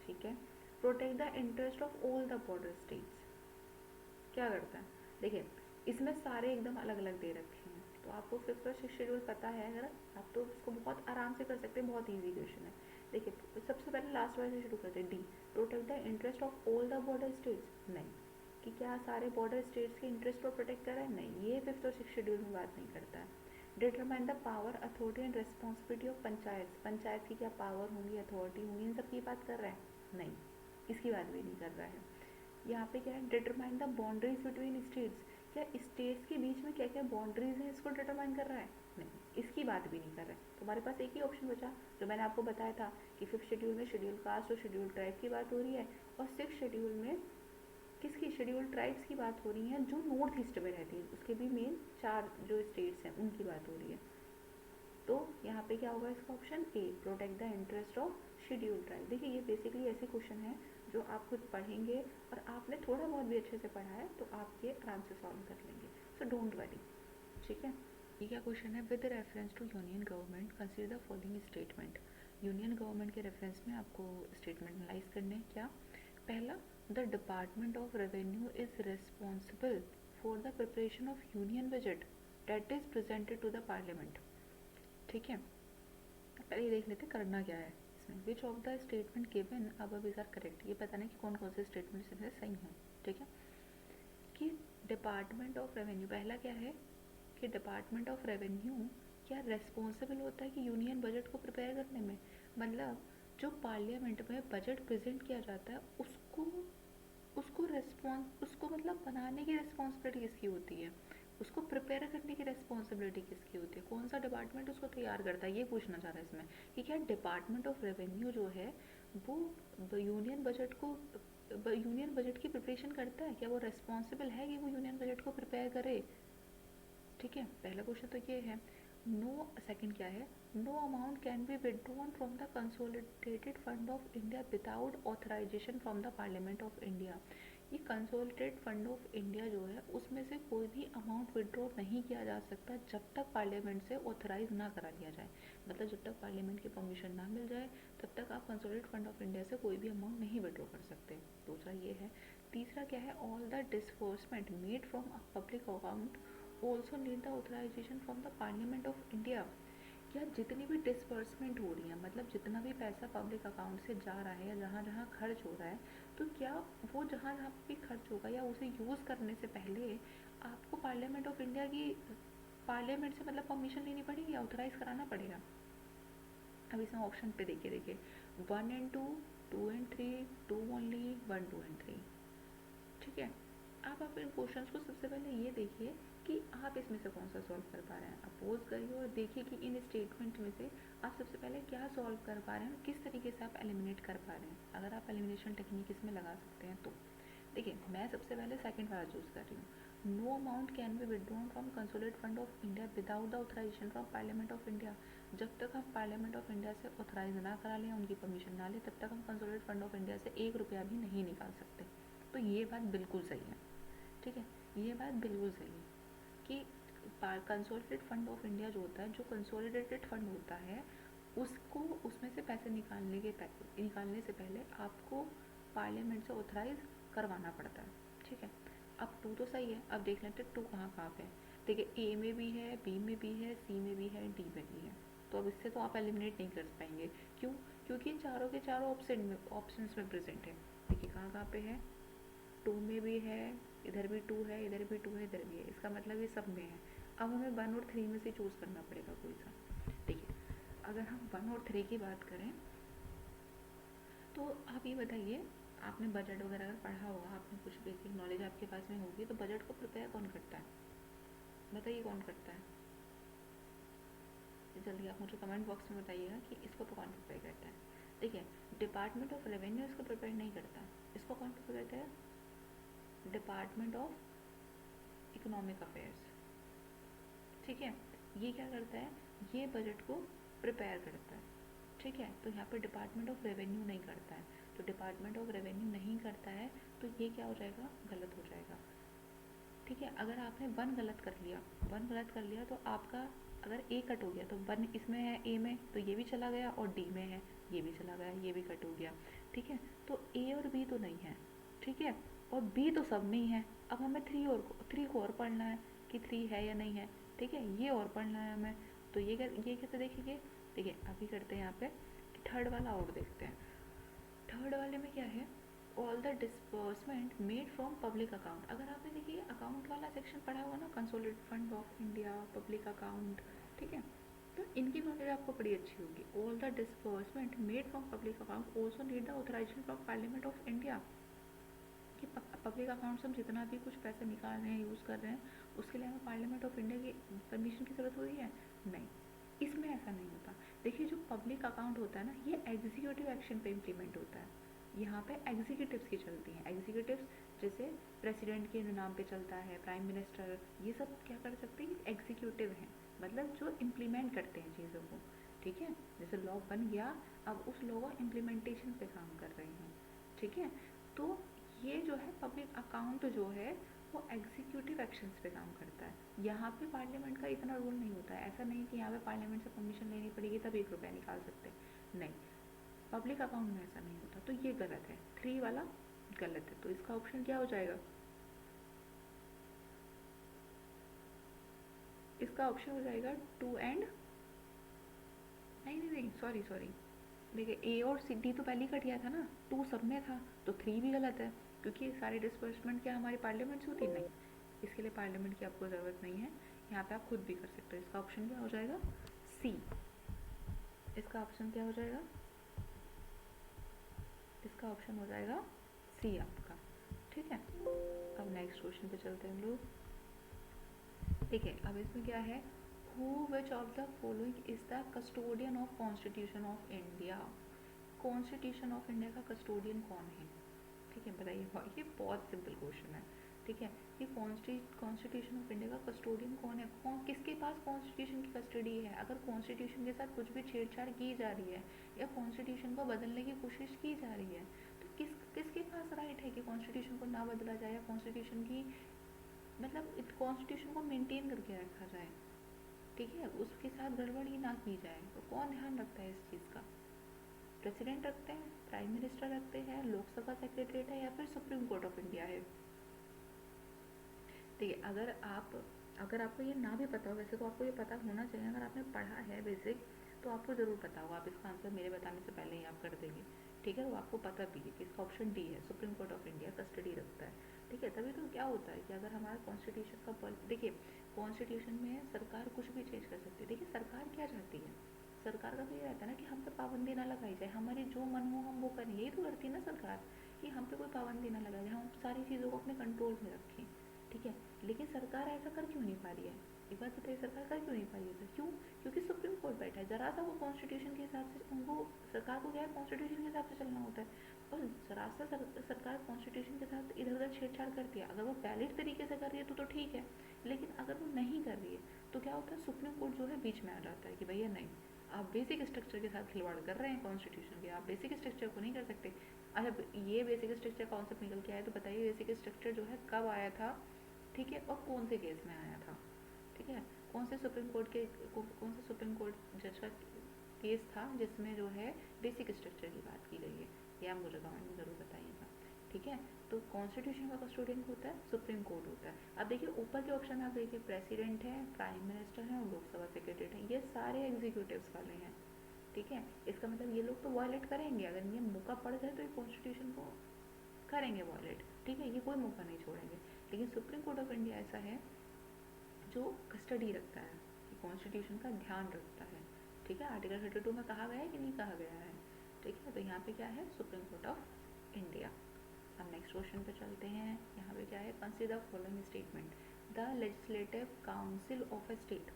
ठीक है। Protect the interest of all the border states, क्या करता है? देखिए इसमें सारे एकदम अलग अलग दे रखे हैं, तो आपको फिफ्थ और सिक्स शेड्यूल पता है अगर, आप तो उसको बहुत आराम से कर सकते हैं, बहुत ईजी क्वेश्चन है। देखिए सबसे पहले लास्ट वाले से शुरू करते हैं, D, protect the interest of all the border states, नहीं, कि क्या सारे बॉर्डर स्टेट्स के इंटरेस्ट को प्रोटेक्ट कर रहा है? नहीं, ये फिफ्थ और सिक्स शेड्यूल में बात नहीं करता है। Determine the power authority and responsibility of panchayat, panchayat की क्या पावर होंगी, अथॉरिटी होंगी, इन सब की बात कर रहा है? नहीं, इसकी बात भी नहीं कर रहा है। यहाँ पे क्या है, determine the boundaries between states, क्या स्टेट्स के बीच में क्या क्या बाउंड्रीज हैं इसको डिटरमाइन कर रहा है? नहीं, इसकी बात भी नहीं कर रहा है। तो हमारे पास एक ही ऑप्शन बचा जो मैंने आपको बताया था कि फिफ्थ शेड्यूल में शेड्यूल कास्ट और शेड्यूल ट्राइब की बात हो रही है, और सिक्स शेड्यूल में किसकी, शेड्यूल्ड ट्राइब्स की बात हो रही है जो नॉर्थ ईस्ट में रहती है, उसके भी मेन 4 जो स्टेट्स हैं उनकी बात हो रही है। तो यहाँ पे क्या होगा इसका option A, protect the interest of scheduled tribe. देखिए ये बेसिकली ऐसे क्वेश्चन है जो आप खुद पढ़ेंगे और आपने थोड़ा बहुत भी अच्छे से पढ़ा है तो आप ये आराम से सॉल्व कर लेंगे, सो डोंट वरी। ठीक है, ये क्या क्वेश्चन है, with reference to union government consider the following statement. Union government के रेफरेंस में आपको स्टेटमेंट एनालाइज करने हैं। क्या, पहला, the department of revenue is responsible for the preparation of union budget that is presented to the parliament. ठीक है, पहले ये देख लेते करना क्या है इसमें। Which of the statement given above is are correct, ये पता नहीं कि कौन कौन से स्टेटमेंट इसमें सही हैं। ठीक है, कि डिपार्टमेंट ऑफ रेवेन्यू, पहला क्या है कि डिपार्टमेंट ऑफ रेवेन्यू क्या रेस्पॉन्सिबल होता है कि यूनियन बजट को प्रिपेयर करने में, मतलब जो पार्लियामेंट में बजट प्रेजेंट किया जाता है उसको उसको मतलब बनाने की रिस्पॉन्सिबिलिटी किसकी होती है, उसको प्रिपेयर करने की रिस्पॉन्सिबिलिटी किसकी होती है, कौन सा डिपार्टमेंट उसको तैयार करता है, ये पूछना चाह रहा है इसमें कि क्या डिपार्टमेंट ऑफ रेवेन्यू जो है वो यूनियन बजट की प्रिपरेशन करता है, क्या वो रिस्पॉन्सिबल है कि वो यूनियन बजट को प्रिपेयर करे। ठीक है, पहला क्वेश्चन तो ये है। नो, सेकंड क्या है, no amount can be withdrawn from the consolidated fund of India without authorisation from the parliament of India. ये कंसोलिडेटेड फंड ऑफ इंडिया जो है उसमें से कोई भी अमाउंट विड्रॉ नहीं किया जा सकता जब तक पार्लियामेंट से ऑथराइज ना करा लिया जाए, मतलब जब तक पार्लियामेंट की परमिशन ना मिल जाए तब तक आप कंसोलिडेटेड फंड ऑफ इंडिया से कोई भी अमाउंट नहीं विड्रॉ कर सकते। दूसरा ये है। तीसरा क्या है, all the disbursement made from public account also need the authorisation from the parliament of India. क्या जितनी भी डिसबर्समेंट हो रही है, मतलब जितना भी पैसा पब्लिक अकाउंट से जा रहा है या जहाँ जहाँ खर्च हो रहा है, तो क्या वो जहाँ जहाँ भी खर्च होगा या उसे यूज़ करने से पहले आपको पार्लियामेंट ऑफ इंडिया की, पार्लियामेंट से मतलब परमिशन लेनी पड़ेगी, ऑथराइज कराना पड़ेगा। अब इसमें ऑप्शन पे देखिए 1 and 2, 2 and 3, 2 only, 1, 2 and 3। ठीक है, आप इन क्वेश्चंस को सबसे पहले ये देखिए कि आप इसमें से कौन सा सॉल्व कर पा रहे हैं, अपोज करिए और देखिए कि इन स्टेटमेंट में से आप सबसे पहले क्या सॉल्व कर पा रहे हैं, किस तरीके से आप एलिमिनेट कर पा रहे हैं। अगर आप एलिमिनेशन टेक्निक इसमें लगा सकते हैं तो देखिए, मैं सबसे पहले सेकंड वाला चूज कर रही हूँ। No amount can be withdrawn from consolidated fund of India without the authorisation from parliament of India. जब तक हम पार्लियामेंट ऑफ इंडिया से ऑथराइज ना करा लें, उनकी परमिशन ना लें, तब तक हम कंसोलिडेटेड फंड ऑफ इंडिया से 1 रुपया भी नहीं निकाल सकते। तो ये बात बिल्कुल सही है। ठीक है, ये बात बिल्कुल सही है कि कंसोलिडेटेड फंड ऑफ इंडिया जो होता है, जो कंसोलिडेटेड फंड होता है, उसको उसमें से पैसे निकालने से पहले आपको पार्लियामेंट से ऑथराइज करवाना पड़ता है। ठीक है, अब 2 तो सही है। अब देख लेते हैं 2 कहाँ कहाँ पे है। देखिए, ए में भी है, बी में भी है, सी में भी है, डी में भी है। तो अब इससे तो आप एलिमिनेट नहीं कर पाएंगे। क्यों? क्योंकि चारों के चारों ऑप्शन में प्रेजेंट है। देखिए कहाँ कहाँ पे है, 2 में भी है, इधर भी 2 है, इधर भी 2 है, इधर भी है, इसका मतलब ये सब में है। अब हमें 1 और 3 में से चूज़ करना पड़ेगा कोई सा। देखिए, अगर हम 1 और 3 की बात करें तो आप ये बताइए, आपने बजट वगैरह अगर पढ़ा होगा, आपने कुछ बेसिक नॉलेज आपके पास में होगी, तो बजट को प्रिपेयर कौन करता है, बताइए कौन करता है। जल्दी आप मुझे कमेंट बॉक्स में बताइएगा कि इसको तो कौन प्रिपेयर करता है। देखिए, डिपार्टमेंट ऑफ रेवेन्यू इसको प्रिपेयर नहीं करता। इसको कौन प्रिपेयर करता है, डिपार्टमेंट ऑफ इकोनॉमिक अफेयर्स। ठीक है, ये क्या करता है, ये बजट को प्रिपेयर करता है। ठीक है, तो यहाँ पर डिपार्टमेंट ऑफ रेवेन्यू नहीं करता है। तो डिपार्टमेंट ऑफ रेवेन्यू नहीं करता है तो ये क्या हो जाएगा, गलत हो जाएगा। ठीक है, अगर आपने 1 गलत कर लिया तो आपका अगर ए कट हो गया तो 1 इसमें है ए में, तो ये भी चला गया, और डी में है ये भी चला गया, ये भी कट हो गया। ठीक है, तो ए और बी तो नहीं है। ठीक है, और बी तो सब में ही है। अब हमें 3 को और पढ़ना है कि 3 है या नहीं है। ठीक है, ये और पढ़ना है हमें। तो ये कैसे देखेंगे, देखिए अभी करते हैं यहाँ पे थर्ड वाला और देखते हैं। थर्ड वाले में क्या है, all the disbursement made from public account. अगर आपने देखिए अकाउंट वाला सेक्शन पढ़ा हुआ ना, consolidated fund of India, public account, ठीक है, तो इनकी नॉलेज आपको बड़ी अच्छी होगी। All the disbursement made from public account also need the authorisation from parliament of India. कि पब्लिक अकाउंट से हम जितना भी कुछ पैसे निकाल रहे हैं, यूज़ कर रहे हैं, उसके लिए हमें पार्लियामेंट ऑफ इंडिया की परमिशन की ज़रूरत हो रही है? नहीं, इसमें ऐसा नहीं होता। देखिए, जो पब्लिक अकाउंट होता है ना, ये एग्जीक्यूटिव एक्शन पे इम्प्लीमेंट होता है। यहाँ पे एग्जीक्यूटिव्स की चलती हैं। एग्जीक्यूटिव्स जैसे प्रेसिडेंट के नाम पे चलता है, प्राइम मिनिस्टर, ये सब क्या कर सकते हैं, एग्जीक्यूटिव हैं, मतलब जो इम्प्लीमेंट करते हैं चीज़ों को। ठीक है, जैसे लॉ बन गया, अब उस लॉ का इम्प्लीमेंटेशन पे काम कर रहे हैं। ठीक है, तो ये जो है पब्लिक अकाउंट जो है वो एग्जीक्यूटिव एक्शंस पे काम करता है। यहाँ पे पार्लियामेंट का इतना रोल नहीं होता है। ऐसा नहीं कि यहाँ पे पार्लियामेंट से परमिशन लेनी पड़ेगी तब 1 रुपया निकाल सकते हैं, नहीं, पब्लिक अकाउंट में ऐसा नहीं होता। तो ये गलत है, 3 वाला गलत है। तो इसका ऑप्शन क्या हो जाएगा, इसका ऑप्शन हो जाएगा 2 एंड, नहीं नहीं नहीं, सॉरी सॉरी, देखिए ए और सी डी तो पहले ही कट गया था ना, 2 सब में था, तो 3 भी गलत है, क्योंकि सारे डिस्बर्समेंट क्या हमारी पार्लियामेंट से होती है, नहीं, इसके लिए पार्लियामेंट की आपको ज़रूरत नहीं है। यहाँ पे आप खुद भी कर सकते हो। इसका ऑप्शन क्या हो जाएगा, सी। इसका ऑप्शन क्या हो जाएगा, इसका ऑप्शन हो जाएगा सी आपका। ठीक है, अब नेक्स्ट क्वेश्चन पे चलते हैं हम लोग। ठीक है, अब इसमें क्या है, who which of the following is the custodian of constitution of India. Constitution of India का कस्टोडियन कौन है। ठीक है, बताइए, ये बहुत सिंपल क्वेश्चन है। ठीक है, ये कॉन्स्टिट्यूशन ऑफ इंडिया का कस्टोडियन कौन है, किसके पास कॉन्स्टिट्यूशन की कस्टडी है। अगर कॉन्स्टिट्यूशन के साथ कुछ भी छेड़छाड़ की जा रही है या कॉन्स्टिट्यूशन को बदलने की कोशिश की जा रही है, तो किसके पास राइट है कि कॉन्स्टिट्यूशन को ना बदला जाए या कॉन्स्टिट्यूशन की, मतलब कॉन्स्टिट्यूशन को मेंटेन करके रखा जाए। ठीक है, उसके साथ गड़बड़ ही ना की जाए। तो कौन ध्यान रखता है इस चीज़ का, प्रेसिडेंट रखते हैं, प्राइम मिनिस्टर रखते हैं, लोकसभा सेक्रेटरीट है, या फिर सुप्रीम कोर्ट ऑफ इंडिया है। देखिए, अगर आपको ये ना भी पता हो, वैसे तो आपको ये पता होना चाहिए, अगर आपने पढ़ा है बेसिक तो आपको ज़रूर पता होगा, आप इसका आंसर मेरे बताने से पहले ही आप कर देंगे। ठीक है, तो आपको पता भी है कि इसका ऑप्शन डी है, supreme court of India custody रखता है। ठीक है, तभी तो क्या होता है कि अगर हमारा कॉन्स्टिट्यूशन का देखिए, कॉन्स्टिट्यूशन में सरकार कुछ भी चेंज कर सकती है। देखिए, सरकार क्या चाहती है, सरकार का तो ये रहता है ना कि हम पे पाबंदी ना लगाई जाए, हमारी जो मन हो हम वो करें, यही तो करती है ना सरकार, कि हम पे कोई पाबंदी ना लगाई जाए, हम सारी चीज़ों को अपने कंट्रोल में रखें। ठीक है, लेकिन सरकार ऐसा कर क्यों नहीं पा रही है, एक बात बताइए, सरकार कर क्यों नहीं पा रही है, क्यों, क्योंकि सुप्रीम कोर्ट बैठा है। जरा सा वो कॉन्स्टिट्यूशन के हिसाब से, उनको सरकार को क्या है, कॉन्स्टिट्यूशन के हिसाब से चलना होता है, और जरा सा सरकार कॉन्स्टिट्यूशन के साथ इधर उधर छेड़छाड़ करती है, अगर वो वैलिड तरीके से कर रही है तो ठीक है, लेकिन अगर वो नहीं कर रही है तो क्या होता है, सुप्रीम कोर्ट जो है बीच में आ जाता है कि भैया नहीं, आप बेसिक स्ट्रक्चर के साथ खिलवाड़ कर रहे हैं कॉन्स्टिट्यूशन के, आप बेसिक स्ट्रक्चर को नहीं कर सकते। अच्छा, ये बेसिक स्ट्रक्चर कॉन्सेप्ट निकल के आया, तो बताइए बेसिक स्ट्रक्चर जो है कब आया था, ठीक है, और कौन से केस में आया था। ठीक है, कौन से सुप्रीम कोर्ट के, कौन से सुप्रीम कोर्ट जज का केस था जिसमें जो है बेसिक स्ट्रक्चर की बात की गई है, ये आप मुझे कमेंट में ज़रूर बताइएगा। ठीक है, तो कॉन्स्टिट्यूशन का कस्टोडियन होता है सुप्रीम कोर्ट होता है। अब देखिए ऊपर के ऑप्शन आप देखिए, प्रेसिडेंट है, प्राइम मिनिस्टर है और लोकसभा सेक्रेटरी है, ये सारे एग्जीक्यूटिव्स वाले हैं। ठीक है, इसका मतलब ये लोग तो वायलेट करेंगे, अगर ये मौका पड़ जाए तो ये कॉन्स्टिट्यूशन को करेंगे वायलेट। ठीक है, ये कोई मौका नहीं छोड़ेंगे। लेकिन सुप्रीम कोर्ट ऑफ इंडिया ऐसा है जो कस्टडी रखता है, कि कॉन्स्टिट्यूशन का ध्यान रखता है। ठीक है, आर्टिकल 32 में कहा गया है कि नहीं कहा गया है। ठीक है, तो यहाँ पे क्या है, सुप्रीम कोर्ट ऑफ इंडिया। अब नेक्स्ट क्वेश्चन पे चलते हैं। यहाँ पे क्या है, consider following statement, the legislative council of A state,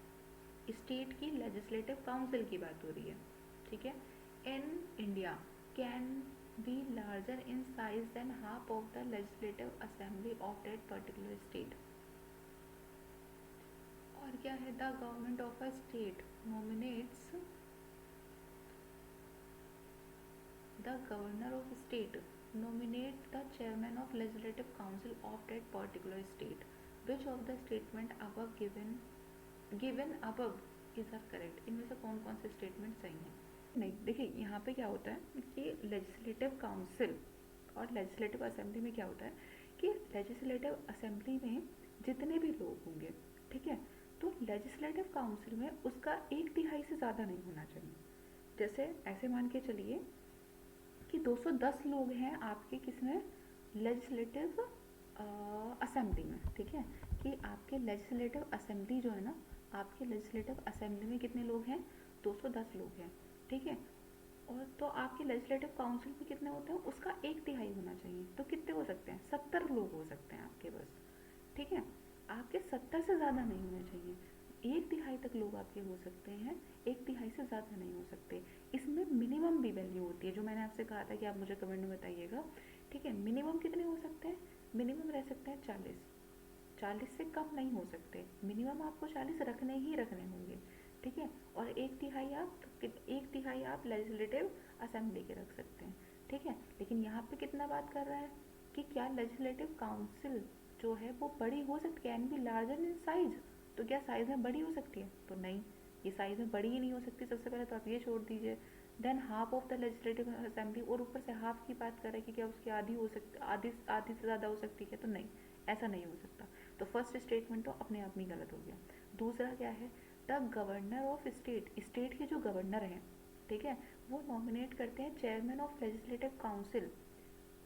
state की लेजिस्लेटिव काउंसिल की बात हो रही है। ठीक है, in India can be larger in size than half of the legislative assembly of that particular state. और क्या है, the government of a state nominates, the governor of state nominate the chairman of legislative council of that particular state. Which of the statement above given above is are correct? इनमें से कौन कौन से statement सही हैं। नहीं, देखिए यहाँ पे क्या होता है कि लेजिस्लेटिव काउंसिल और लेजिस्लेटिव असेंबली में क्या होता है कि लेजिस्लेटिव असेंबली में जितने भी लोग होंगे, ठीक है, तो लेजिस्लेटिव काउंसिल में उसका 1/3 से ज़्यादा नहीं होना चाहिए। जैसे ऐसे मान के चलिए कि 210 लोग हैं आपके किसमें, लेजिस्लेटिव असेंबली में। ठीक है, कि आपके लेजिस्लेटिव असेंबली जो है ना, आपके लेजिस्लेटिव असेंबली में कितने लोग हैं, 210 लोग हैं। ठीक है, और तो आपके लेजिस्लेटिव काउंसिल में कितने होते हैं, उसका 1/3 होना चाहिए। तो कितने हो सकते हैं, 70 लोग हो सकते हैं आपके बस। ठीक है, आपके 70 से ज़्यादा नहीं होने चाहिए। एक तिहाई तक लोग आपके हो सकते हैं, एक तिहाई से ज़्यादा नहीं हो सकते। इसमें मिनिमम भी वैल्यू होती है, जो मैंने आपसे कहा था कि आप मुझे कमेंट में बताइएगा। ठीक है, मिनिमम कितने हो सकते हैं? मिनिमम रह सकते हैं 40, 40 से कम नहीं हो सकते। मिनिमम आपको 40 रखने ही रखने होंगे। ठीक है, और एक तिहाई आप लेजिस्लेटिव असेंबली के रख सकते हैं। ठीक है, लेकिन यहाँ पे कितना बात कर रहा है कि क्या लेजिस्लेटिव काउंसिल जो है वो बड़ी हो सकती, can be larger in size. तो क्या साइज में बड़ी हो सकती है? तो नहीं, ये साइज में बड़ी ही नहीं हो सकती। सबसे पहले तो आप ये छोड़ दीजिए। Than half of the legislative assembly, और ऊपर से हाफ की बात कर रहे हैं कि क्या उसकी आधी हो सकती, आधी से ज़्यादा हो सकती है? तो नहीं, ऐसा नहीं हो सकता। तो फर्स्ट स्टेटमेंट तो अपने आप में गलत हो गया। दूसरा क्या है, the governor of state, state के जो गवर्नर हैं, ठीक है, वो नॉमिनेट करते हैं chairman of legislative council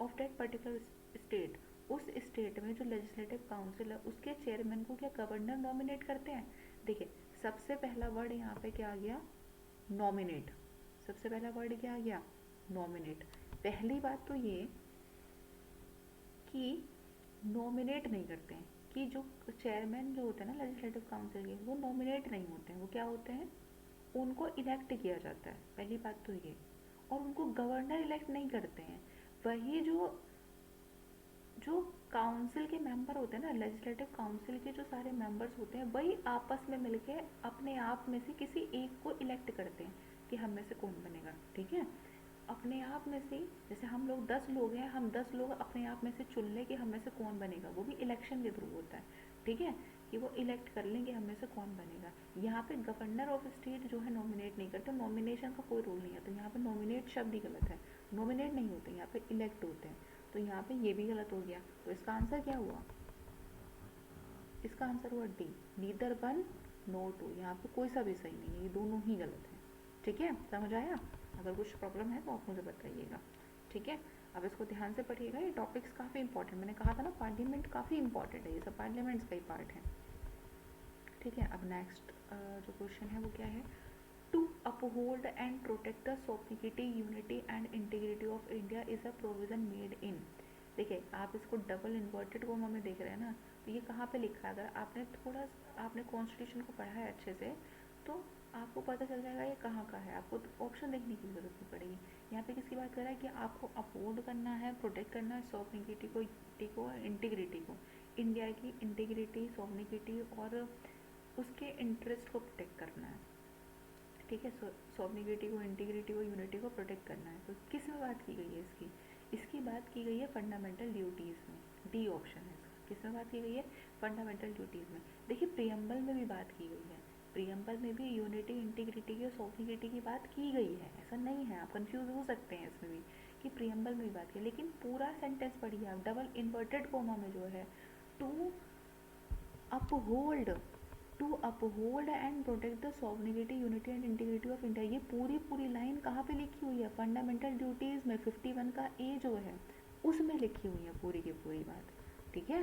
of that particular state. उस स्टेट में जो लेजिस्लेटिव काउंसिल है उसके चेयरमैन को क्या गवर्नर नॉमिनेट करते हैं? देखिए, सबसे पहला वर्ड यहाँ पे क्या आ गया? नॉमिनेट। सबसे पहला वर्ड क्या आ गया? नॉमिनेट। पहली बात तो ये कि नॉमिनेट नहीं करते हैं, कि जो चेयरमैन जो होते हैं ना लेजिस्लेटिव काउंसिल के, वो नॉमिनेट नहीं होते हैं। वो क्या होते हैं? उनको इलेक्ट किया जाता है, पहली बात तो ये। और उनको गवर्नर इलेक्ट नहीं करते हैं। वही जो जो काउंसिल के मेंबर होते हैं ना, लेजिस्लेटिव काउंसिल के जो सारे मेंबर्स होते हैं, वही आपस में मिलके अपने आप में से किसी एक को इलेक्ट करते हैं कि हम में से कौन बनेगा। ठीक है, अपने आप में से, जैसे हम लोग 10 लोग हैं, हम 10 लोग अपने आप में से चुन लें कि हम में से कौन बनेगा, वो भी इलेक्शन के थ्रू होता है। ठीक है, कि वो इलेक्ट कर लेंगे हम में से कौन बनेगा। यहाँ पे गवर्नर ऑफ स्टेट जो है नॉमिनेट नहीं करते, नॉमिनेशन का कोई रूल नहीं है। तो यहाँ पे नॉमिनेट शब्द ही गलत है, नॉमिनेट नहीं होते, यहाँ पे इलेक्ट होते हैं। तो यहाँ पे ये भी गलत हो गया। तो इसका आंसर क्या हुआ? इसका आंसर हुआ D, neither one no two. यहाँ पे कोई सा भी सही नहीं है, ये दोनों ही गलत है। ठीक है, समझ आया? अगर कुछ प्रॉब्लम है तो आप मुझे बताइएगा। ठीक है, अब इसको ध्यान से पढ़िएगा, ये टॉपिक्स काफ़ी इंपॉर्टेंट, मैंने कहा था ना पार्लियामेंट काफ़ी इंपॉर्टेंट है, ये सब पार्लियामेंट्स का ही पार्ट है। ठीक है, अब नेक्स्ट जो क्वेश्चन है वो क्या है? To uphold and protect the sovereignty, unity and integrity of India is a provision made in. देखिए, आप इसको डबल इन्वर्टेड कोमा में देख रहे हैं ना, तो ये कहाँ पे लिखा है? अगर आपने कॉन्स्टिट्यूशन को पढ़ा है अच्छे से, तो आपको पता चल जाएगा ये कहाँ का है। आपको तो ऑप्शन देखने की जरूरत नहीं पड़ेगी। यहाँ पे किसकी बात कर रहा है कि आपको अपहोल्ड करना है, प्रोटेक्ट करना है सॉवरेनिटी को, इंटीग्रिटी को, इंडिया की इंटीग्रिटी, सॉवरेनिटी और उसके इंटरेस्ट को प्रोटेक्ट करना है। ठीक है, सॉवरेनिटी को, इंटीग्रिटी को, यूनिटी को प्रोटेक्ट करना है। तो किस में बात की गई है इसकी? इसकी बात की गई है फंडामेंटल ड्यूटीज़ में। डी ऑप्शन है इसका। किस में बात की गई है? फंडामेंटल ड्यूटीज़ में। देखिए, प्रियम्बल में भी बात की गई है, प्रियम्बल में भी यूनिटी, इंटीग्रिटी की और सॉवरेनिटी की बात की गई है। ऐसा नहीं है, आप कंफ्यूज हो सकते हैं इसमें भी कि प्रियम्बल में भी बात की, लेकिन पूरा सेंटेंस पढ़िए आप, डबल इन्वर्टेड कोमा में जो है, to uphold, to uphold and protect the sovereignty, unity and integrity of India, ये पूरी लाइन कहाँ पे लिखी हुई है? फंडामेंटल ड्यूटीज़ में 51 का ए जो है उसमें लिखी हुई है पूरी की पूरी बात। ठीक है,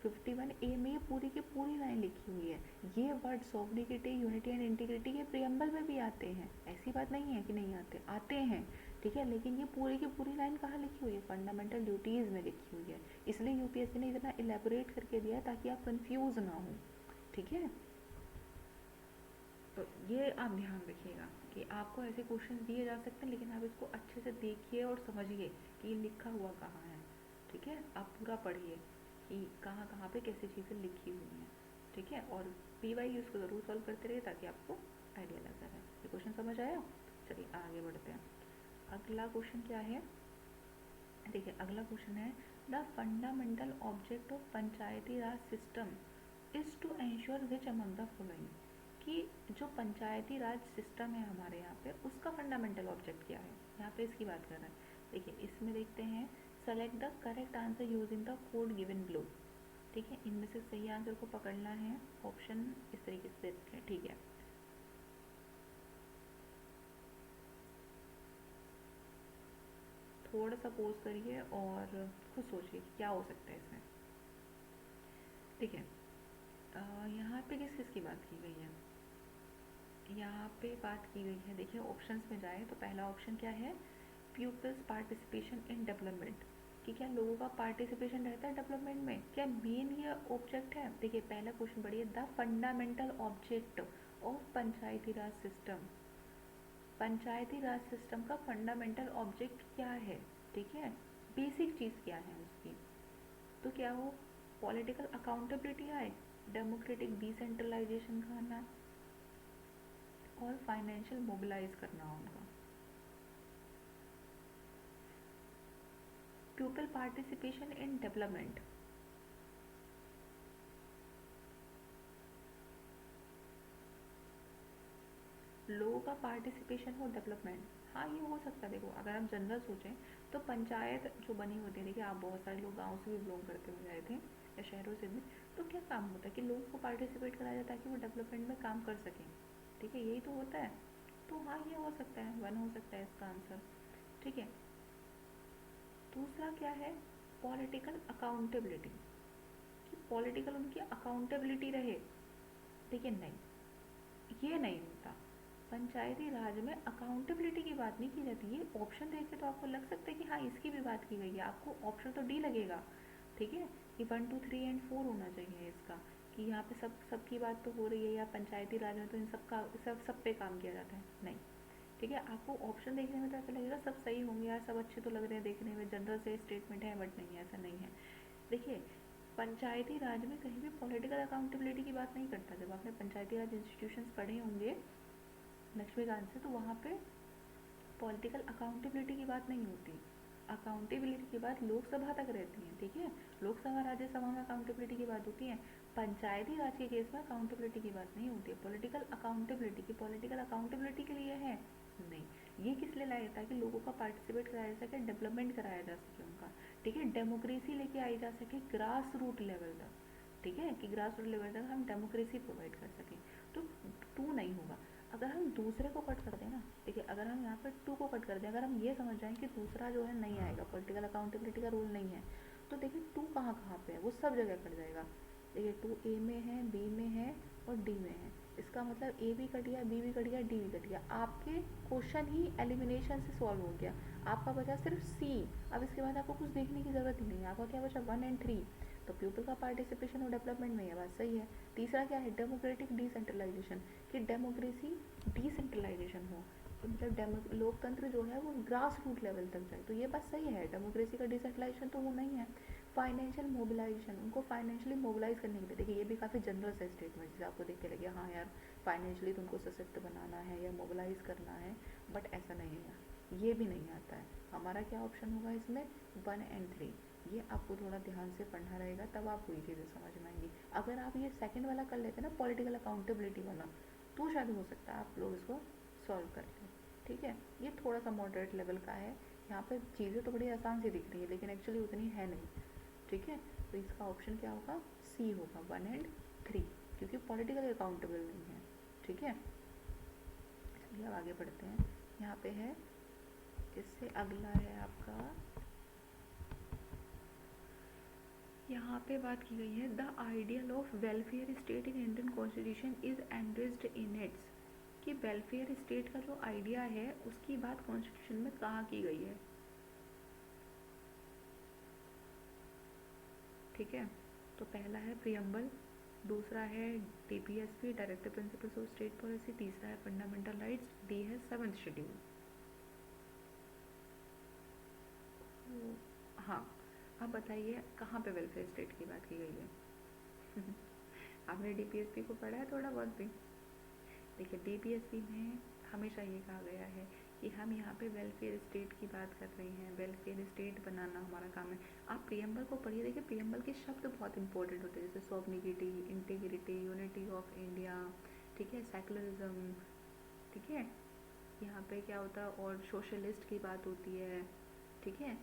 51 ए में ये पूरी की पूरी लाइन लिखी हुई है। ये word sovereignty, unity and integrity ये प्रियम्बल में भी आते हैं, ऐसी बात नहीं है कि नहीं आते, आते हैं। ठीक है, लेकिन ये पूरी की पूरी लाइन कहाँ लिखी हुई है? फंडामेंटल ड्यूटीज़ में लिखी हुई है। इसलिए यूपीएससी ने इतना इलेबोरेट करके दिया है ताकि आप कंफ्यूज ना हो। ठीक है, तो ये आप ध्यान रखिएगा कि आपको ऐसे क्वेश्चन दिए जा सकते हैं, लेकिन आप इसको अच्छे से देखिए और समझिए कि ये लिखा हुआ कहाँ है। ठीक है, आप पूरा पढ़िए कि कहाँ कहाँ पे कैसी चीज़ें लिखी हुई हैं। ठीक है, और पीवाई उसको ज़रूर सॉल्व करते रहिए ताकि आपको आइडिया लगा रहे। ये क्वेश्चन समझ आया? चलिए आगे बढ़ते हैं। अगला क्वेश्चन क्या है? देखिए, अगला क्वेश्चन है, the fundamental object of Panchayati Raj system is to ensure which among the following, कि जो पंचायती राज सिस्टम है हमारे यहाँ पे, उसका फंडामेंटल ऑब्जेक्ट क्या है? यहाँ पे इसकी बात कर रहे हैं। देखिए, इसमें देखते हैं, select the correct answer using the code given below. ठीक है, इनमें से सही आंसर को पकड़ना है। ऑप्शन इस तरीके से देते हैं। ठीक है, थोड़ा सा पोज करिए और खुद सोचिए कि क्या हो सकता है इसमें। ठीक है, यहाँ पे किस किस की बात की गई है? यहाँ पे बात की गई है, देखिए ऑप्शंस में जाए तो पहला ऑप्शन क्या है? Peoples participation in development. कि क्या लोगों का पार्टिसिपेशन रहता है डेवलपमेंट में, क्या मेन ये ऑब्जेक्ट है। देखिए पहला क्वेश्चन पढ़िए, the fundamental object of Panchayati Raj system. Panchayati Raj system का फंडामेंटल ऑब्जेक्ट क्या है, ठीक है, बेसिक चीज़ क्या है उसकी। तो क्या हो, पॉलिटिकल अकाउंटेबिलिटी आए, डेमोक्रेटिक डिसेंट्रलाइजेशन का आना, और फाइनेंशियल मोबिलाइज करना हो उनका। पीपल पार्टिसिपेशन इन डेवलपमेंट, लोगों का पार्टिसिपेशन हो डेवलपमेंट। हाँ ये हो सकता है। देखो अगर हम जनरल सोचें तो पंचायत जो बनी होती है, देखिए आप बहुत सारे लोग गाँव से भी बिलोंग करते हुए आए थे या शहरों से भी, तो क्या काम होता है कि लोगों को पार्टिसिपेट कराया जाता है ताकि वो डेवलपमेंट में काम कर सकें, ठीक है, यही तो होता है। तो हाँ ये हो सकता है, वन हो सकता है इसका आंसर, ठीक है। दूसरा क्या है, पॉलिटिकल अकाउंटेबिलिटी, कि पॉलिटिकल उनकी अकाउंटेबिलिटी रहे। देखिए नहीं, ये नहीं होता। पंचायती राज में अकाउंटेबिलिटी की बात नहीं की जाती। ये ऑप्शन देख के तो आपको लग सकता है कि हाँ इसकी भी बात की गई है, आपको ऑप्शन तो डी लगेगा, ठीक है, कि 1 2 3 एंड 4 होना चाहिए इसका, कि यहाँ पे सबकी बात तो हो रही है, या पंचायती राज में तो इन सब का सब पे काम किया जाता है, नहीं, ठीक है। आपको ऑप्शन देखने में तो ऐसा लगेगा सब सही होंगे यार, सब अच्छे तो लग रहे हैं देखने में, जनरल से स्टेटमेंट है, बट नहीं ऐसा नहीं है। देखिए पंचायती राज में कहीं भी पॉलिटिकल अकाउंटेबिलिटी की बात नहीं करता। जब आपने पंचायती राज इंस्टीट्यूशंस पढ़े होंगे लक्ष्मीकांत से, तो वहाँ पे पॉलिटिकल अकाउंटेबिलिटी की बात नहीं होती। अकाउंटेबिलिटी की बात लोकसभा तक रहती है, ठीक है, लोकसभा राज्यसभा में अकाउंटेबिलिटी की बात होती है। पंचायती राज के केस में अकाउंटेबिलिटी की बात नहीं होती है। पॉलिटिकल अकाउंटेबिलिटी की, पॉलिटिकल अकाउंटेबिलिटी के लिए है नहीं, ये किस लिए लाया जाता है कि लोगों का पार्टिसिपेट कराया जा सके, डेवलपमेंट कराया जा सके उनका, ठीक है, डेमोक्रेसी लेके आई जा सके ग्रास रूट लेवल तक, ठीक है, कि ग्रास रूट लेवल तक हम डेमोक्रेसी प्रोवाइड कर सकें। तो टू नहीं होगा। अगर हम दूसरे को कट कर दें ना, देखिए अगर हम यहाँ पर टू को कट कर दें, अगर हम ये समझ जाएं कि दूसरा जो है नहीं आएगा, पॉलिटिकल अकाउंटेबिलिटी का रूल नहीं है, तो देखिए टू कहाँ कहाँ पे है, वो सब जगह कट जाएगा। देखिए टू ए में है, बी में है और डी में है, इसका मतलब ए भी कट गया, बी भी कट गया, डी भी कट गया, आपके क्वेश्चन ही एलिमिनेशन से सॉल्व हो गया। आपका बचा सिर्फ सी। अब इसके बाद आपको कुछ देखने की ज़रूरत ही नहीं है, आपका क्या बचा 1 and 3। तो पीपल का पार्टिसिपेशन और डेवलपमेंट में ये बात सही है। तीसरा क्या है, डेमोक्रेटिक डिसेंट्रलाइजेशन, कि डेमोक्रेसी डिसेंट्रलाइजेशन हो, मतलब लोकतंत्र जो है वो ग्रास रूट लेवल तक जाए, तो ये बात सही है। डेमोक्रेसी का डिसेंट्रलाइजेशन तो वो नहीं है। फाइनेंशियल मोबिलाइजेशन, उनको फाइनेंशियली मोबिलाइज करने के लिए, देखिए ये भी काफ़ी जनरल से स्टेटमेंट, जिसे आपको देख के लगे हाँ यार फाइनेंशियली तुमको सशक्त बनाना है या मोबिलाइज करना है, बट ऐसा नहीं है, ये भी नहीं आता है। हमारा क्या ऑप्शन होगा इसमें, 1 and 3। ये आपको थोड़ा ध्यान से पढ़ना रहेगा, तब आपको ये चीज़ें समझ में आएंगी। अगर आप ये सेकंड वाला कर लेते ना, पॉलिटिकल अकाउंटेबिलिटी वाला, तो शायद हो सकता है आप लोग इसको सॉल्व कर लें, ठीक है। ये थोड़ा सा मॉडरेट लेवल का है, यहाँ पे चीज़ें तो बड़ी आसान सी दिख रही है लेकिन एक्चुअली उतनी है नहीं, ठीक है। तो इसका ऑप्शन क्या होगा, सी होगा, 1 and 3, क्योंकि पॉलिटिकल अकाउंटेबल नहीं है, ठीक है। चलिए अब आगे बढ़ते हैं। यहाँ पे है, इससे अगला है आपका, यहाँ पे बात की गई है, the ideal of welfare state in Indian constitution is endorsed in its, कि वेलफेयर स्टेट का जो आइडिया है उसकी बात कॉन्स्टिट्यूशन में कहाँ की गई है, ठीक है। तो पहला है प्रियम्बल, दूसरा है DPSP directive principles of state policy, तीसरा है फंडामेंटल राइट्स, डी है 7th शेड्यूल। हाँ, अब बताइए कहाँ पे वेलफेयर स्टेट की बात की गई है। आपने डीपीएसपी को पढ़ा है थोड़ा बहुत भी। देखिए डीपीएसपी में हमेशा ये कहा गया है कि हम यहाँ पे वेलफेयर स्टेट की बात कर रहे हैं, वेलफेयर स्टेट बनाना हमारा काम है। आप प्रियम्बल को पढ़िए, देखिए प्रियम्बल के शब्द बहुत इंपॉर्टेंट होते हैं, जैसे sovereignty, integrity, unity of India, ठीक है, सेकुलरिज्म, ठीक है, यहाँ पे क्या होता है, और सोशलिस्ट की बात होती है, ठीक है,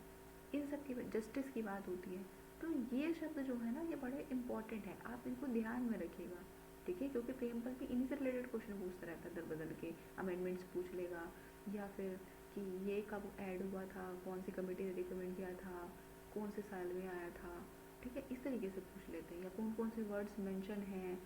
इन सब की जस्टिस की बात होती है। तो ये शब्द जो है ना ये बड़े इंपॉर्टेंट है, आप इनको ध्यान में रखिएगा, ठीक है, क्योंकि प्रियम्बल भी इन्हीं से रिलेटेड क्वेश्चन पूछता रहता है, दर बदल के अमेंडमेंट्स पूछ लेगा, या फिर कि ये कब ऐड हुआ था, कौन सी कमेटी ने रिकमेंड किया था, कौन से साल में आया था, ठीक है, इस तरीके से पूछ लेते हैं। या कौन कौन से वर्ड्स मेंशन हैं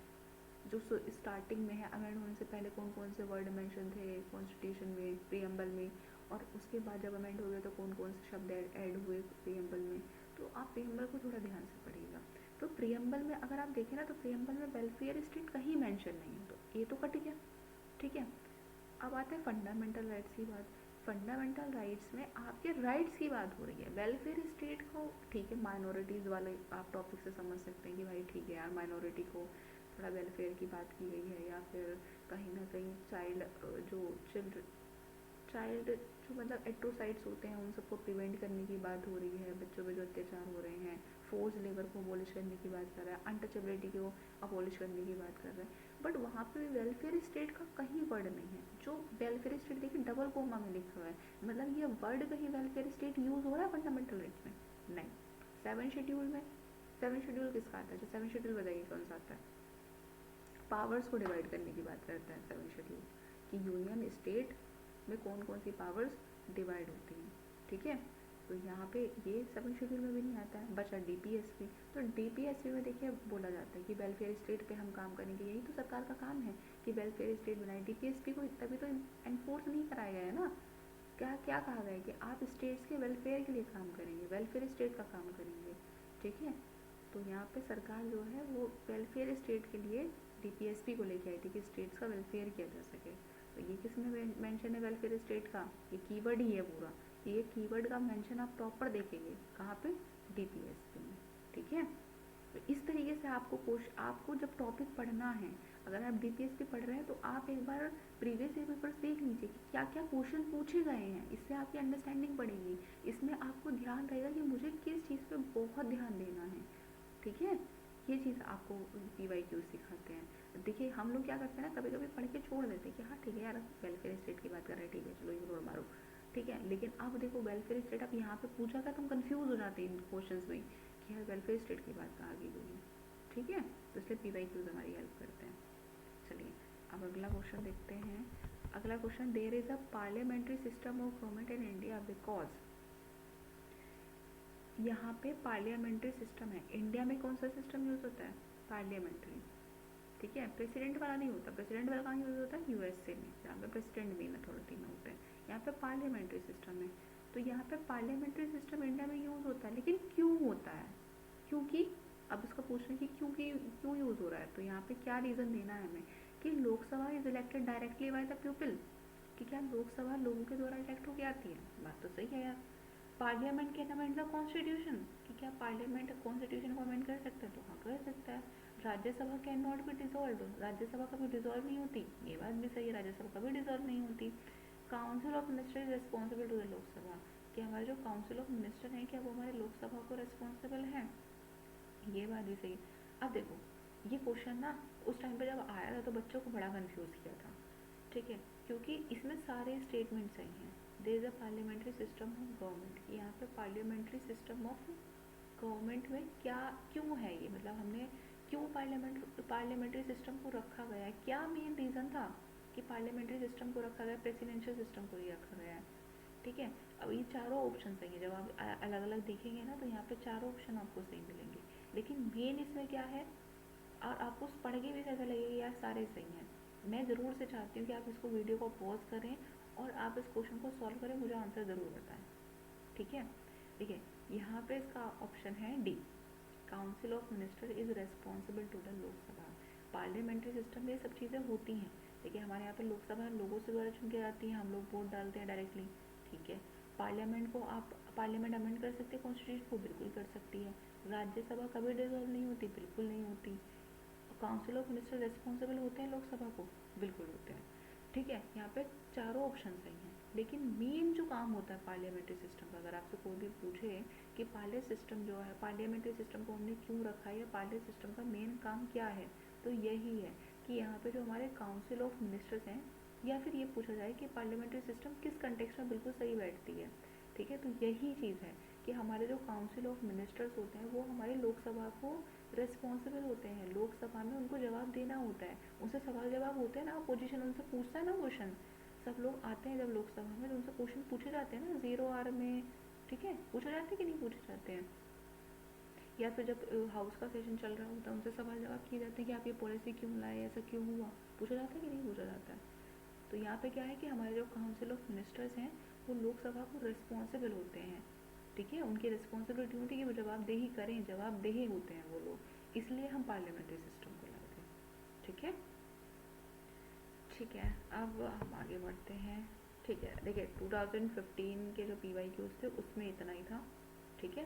जो स्टार्टिंग में है, अमेंड होने से पहले कौन कौन से वर्ड मेंशन थे कॉन्स्टिट्यूशन में, प्रियम्बल में, और उसके बाद जब अमेंड हो गया तो कौन कौन से शब्द ऐड हुए प्रियम्बल में, तो आप प्रियम्बल को थोड़ा ध्यान से पढ़िएगा। तो प्रियम्बल में अगर आप देखें ना, तो प्रियम्बल में वेलफेयर स्टेट कहीं मेंशन नहीं है, तो ये तो कट गया, ठीक है। अब आते हैं फंडामेंटल राइट्स की बात। फंडामेंटल राइट्स में आपके राइट्स की बात हो रही है, वेलफेयर स्टेट को ठीक है माइनॉरिटीज़ वाले आप टॉपिक से समझ सकते हैं कि भाई ठीक है यार, माइनॉरिटी को थोड़ा वेलफेयर की बात की गई है, या फिर कहीं ना कहीं चाइल्ड जो चाइल्ड जो मतलब एट्रोसाइड्स होते हैं उन सबको प्रिवेंट करने की बात हो रही है, बच्चों पे जो अत्याचार हो रहे हैं, फोर्स लेबर को अबॉलिश करने की बात कर रहा है, अनटचेबिलिटी को अबॉलिश करने की बात कर रहा है, बट वहाँ पे वेलफेयर स्टेट का कहीं वर्ड नहीं है। जो वेलफेयर स्टेट देखिए डबल कोमा में लिखा हुआ है, मतलब ये वर्ड कहीं वेलफेयर स्टेट यूज़ हो रहा है फंडामेंटल राइट्स में? नहीं। सेवन शेड्यूल में, सेवन शेड्यूल किसका आता है? जो सेवन शेड्यूल बताइए कौन सा आता है? पावर्स को डिवाइड करने की बात करता है सेवन शेड्यूल, कि यूनियन स्टेट में कौन कौन सी पावर्स डिवाइड होती हैं, ठीक है। तो यहाँ पे ये सेवन शेड्यूल में भी नहीं आता है। बचा डीपीएसपी, तो डीपीएसपी में देखिए बोला जाता है कि वेलफेयर स्टेट पे हम काम करेंगे, यही तो सरकार का काम है कि वेलफेयर स्टेट बनाए। डीपीएसपी को तभी तो एनफोर्स नहीं कराया गया है ना। क्या क्या कहा गया है कि आप स्टेट्स के वेलफेयर के लिए काम करेंगे, वेलफेयर स्टेट का काम करेंगे, ठीक है। तो यहाँ पे सरकार जो है वो वेलफेयर स्टेट के लिए डीपीएसपी को लेके आई थी कि स्टेट्स का वेलफेयर किया जा सके। तो ये किसमें मेंशन है वेलफेयर स्टेट का? ये कीवर्ड ही है पूरा, ये कीवर्ड का मेंशन आप प्रॉपर देखेंगे कहाँ पे? डीपीएसपी में, ठीक है। तो इस तरीके से आपको जब टॉपिक पढ़ना है, अगर आप डीपीएसपी पढ़ रहे हैं तो आप एक बार प्रीवियस ईयर पेपर्स देख लीजिए कि क्या क्या क्वेश्चन पूछे गए हैं, इससे आपकी अंडरस्टैंडिंग बढ़ेगी। इसमें आपको ध्यान रहेगा कि मुझे किस चीज़ पे बहुत ध्यान देना है, ठीक है। ये चीज़ आपको पीवाईक्यू सिखाते हैं। देखिए हम लोग क्या करते हैं ना, कभी कभी पढ़ के छोड़ देते हैं कि हाँ ठीक है यार वेलफेयर स्टेट की बात कर रहे हैं, ठीक है चलो इग्नोर मारो, ठीक है। लेकिन अब देखो वेलफेयर स्टेट अब यहाँ पे पूछा गया तो हम कंफ्यूज हो जाते हैं इन क्वेश्चन में कि यार वेलफेयर स्टेट की बात कहाँ की गई है, ठीक है। तो इसलिए पीवाईक्यूज हमारी हेल्प करते हैं। चलिए अब अगला क्वेश्चन देखते हैं। अगला question, there is a parliamentary system of government in India because, यहाँ पे पार्लियामेंट्री सिस्टम है। इंडिया में कौन सा सिस्टम यूज़ होता है? पार्लियामेंट्री, ठीक है। प्रेसिडेंट वाला नहीं होता, प्रेसिडेंट वाला कहाँ यूज़ होता है? यूएसए में, जहाँ पे प्रेसिडेंट भी अथॉरिटी में होते हैं। यहाँ पे पार्लियामेंट्री सिस्टम है। तो यहाँ पे पार्लियामेंट्री सिस्टम इंडिया में यूज़ होता है, लेकिन क्यों होता है? क्योंकि अब इसका पूछना कि क्यों यूज़ हो रहा है, तो यहाँ पे क्या रीज़न देना है हमें कि Lok Sabha is elected directly by the people, कि क्या लोकसभा लोगों के द्वारा इलेक्ट होकर आती है? बात तो सही है यार। Parliament can amend the constitution, कि क्या पार्लियामेंट कॉन्स्टिट्यूशन को अमेंड कर सकता है? तो हाँ कर सकता है। Rajya Sabha can not be dissolve, Rajya Sabha कभी डिजॉल्व नहीं होती, ये बात भी सही है, राज्यसभा कभी डिजॉल्व नहीं होती। Council of minister is responsible to the Lok Sabha, कि हमारे जो काउंसिल ऑफ मिनिस्टर हैं क्या वो हमारे लोकसभा को रिस्पॉन्सिबल हैं, ये बात भी सही है। अब देखो ये क्वेश्चन ना उस टाइम पे जब आया था तो बच्चों को बड़ा कंफ्यूज किया था, ठीक है, क्योंकि इसमें सारे स्टेटमेंट सही हैं। There is a parliamentary system of government, यहाँ पे पार्लियामेंट्री सिस्टम ऑफ गवर्नमेंट में क्या क्यों है ये, मतलब हमने क्यों पार्लियामेंट्री सिस्टम को रखा गया है, क्या मेन रीज़न था कि पार्लियामेंट्री सिस्टम को रखा गया, प्रेसिडेंशियल सिस्टम को ही रखा गया है, ठीक है। अब ये चारों ऑप्शन सही है, जब आप अलग अलग देखेंगे ना तो यहाँ पे चारों ऑप्शन आपको सही मिलेंगे, लेकिन मेन इसमें क्या है, और आपको पढ़ के भी ऐसा लगेगा यार सारे सही हैं। मैं ज़रूर से चाहती हूँ कि आप इसको वीडियो को पॉज करें और आप इस क्वेश्चन को सॉल्व करें, मुझे आंसर ज़रूर बताएं, ठीक है। देखिए यहाँ पे इसका ऑप्शन है D, council of minister is responsible to the Lok Sabha. Parliamentary system में ये सब चीज़ें होती हैं, देखिए हमारे यहाँ पे लोकसभा लोगों से द्वारा चुन के आती है, हम लोग वोट डालते हैं डायरेक्टली, ठीक है। पार्लियामेंट को आप पार्लियामेंट अमेंड कर सकते हैं कॉन्स्टिट्यूशन को, बिल्कुल कर सकती है। राज्यसभा कभी डिजोल्व नहीं होती, बिल्कुल नहीं होती। काउंसिल ऑफ मिनिस्टर रेस्पॉन्सिबल होते हैं लोकसभा को, बिल्कुल होते हैं, ठीक है। यहाँ पे चारों ऑप्शन सही हैं, लेकिन मेन जो काम होता है पार्लियामेंट्री सिस्टम का, अगर आपसे कोई भी पूछे कि पार्लियामेंट्री सिस्टम को हमने क्यों रखा है या पार्लियामेंट्री सिस्टम का मेन काम क्या है, तो यही है कि यहाँ पे जो हमारे काउंसिल ऑफ मिनिस्टर्स हैं, या फिर ये पूछा जाए कि पार्लियामेंट्री सिस्टम किस कंटेक्स्ट में बिल्कुल सही बैठती है, ठीक है। तो यही चीज़ है कि हमारे जो काउंसिल ऑफ मिनिस्टर्स होते हैं वो हमारे लोकसभा को रिस्पॉन्सिबल होते हैं, लोकसभा में उनको जवाब देना होता है, उनसे सवाल जवाब होते हैं ना, अपोजिशन उनसे पूछता है ना क्वेश्चन, सब लोग आते हैं जब लोकसभा में तो उनसे क्वेश्चन पूछे जाते हैं ना 0 आवर में, ठीक है, पूछे जाते हैं कि नहीं पूछे जाते हैं, या फिर जब हाउस का सेशन चल रहा होता है उनसे सवाल जवाब किए जाते हैं कि आप ये पॉलिसी क्यों लाए, ऐसा क्यों हुआ, पूछा जाता है कि नहीं पूछा जाता है। तो यहाँ पे क्या है कि हमारे जो काउंसिल ऑफ मिनिस्टर्स हैं वो लोकसभा को रिस्पॉन्सिबल होते हैं, ठीक है, उनकी रिस्पॉन्सिबिलिटी होती है कि वो जवाबदेही करें, जवाबदेही होते हैं वो लोग, इसलिए हम पार्लियामेंट्री सिस्टम को लाए थे। ठीक है, ठीक है, अब हम आगे बढ़ते हैं। ठीक है, देखिए 2015 के जो PYQs थे उसमें इतना ही था। ठीक है,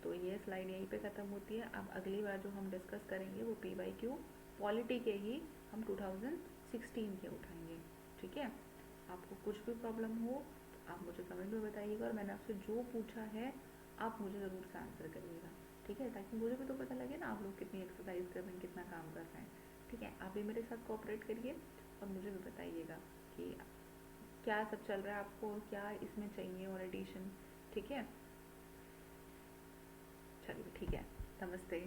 तो ये स्लाइड यहीं पे ख़त्म होती है। अब अगली बार जो हम डिस्कस करेंगे वो PYQ पॉलिटी के ही हम 2016 के उठाएंगे। ठीक है, आपको कुछ भी प्रॉब्लम हो तो आप मुझे कमेंट में बताइएगा, और मैंने आपसे जो पूछा है आप मुझे ज़रूर से आंसर करिएगा। ठीक है, ताकि मुझे भी तो पता लगे ना आप लोग कितनी एक्सरसाइज कर रहे हैं, कितना काम कर रहे हैं। ठीक है, आप भी मेरे साथ कोऑपरेट करिए और मुझे भी बताइएगा कि क्या सब चल रहा है आपको, क्या इसमें चाहिए और एडिशन। ठीक है, चलिए ठीक है, नमस्ते।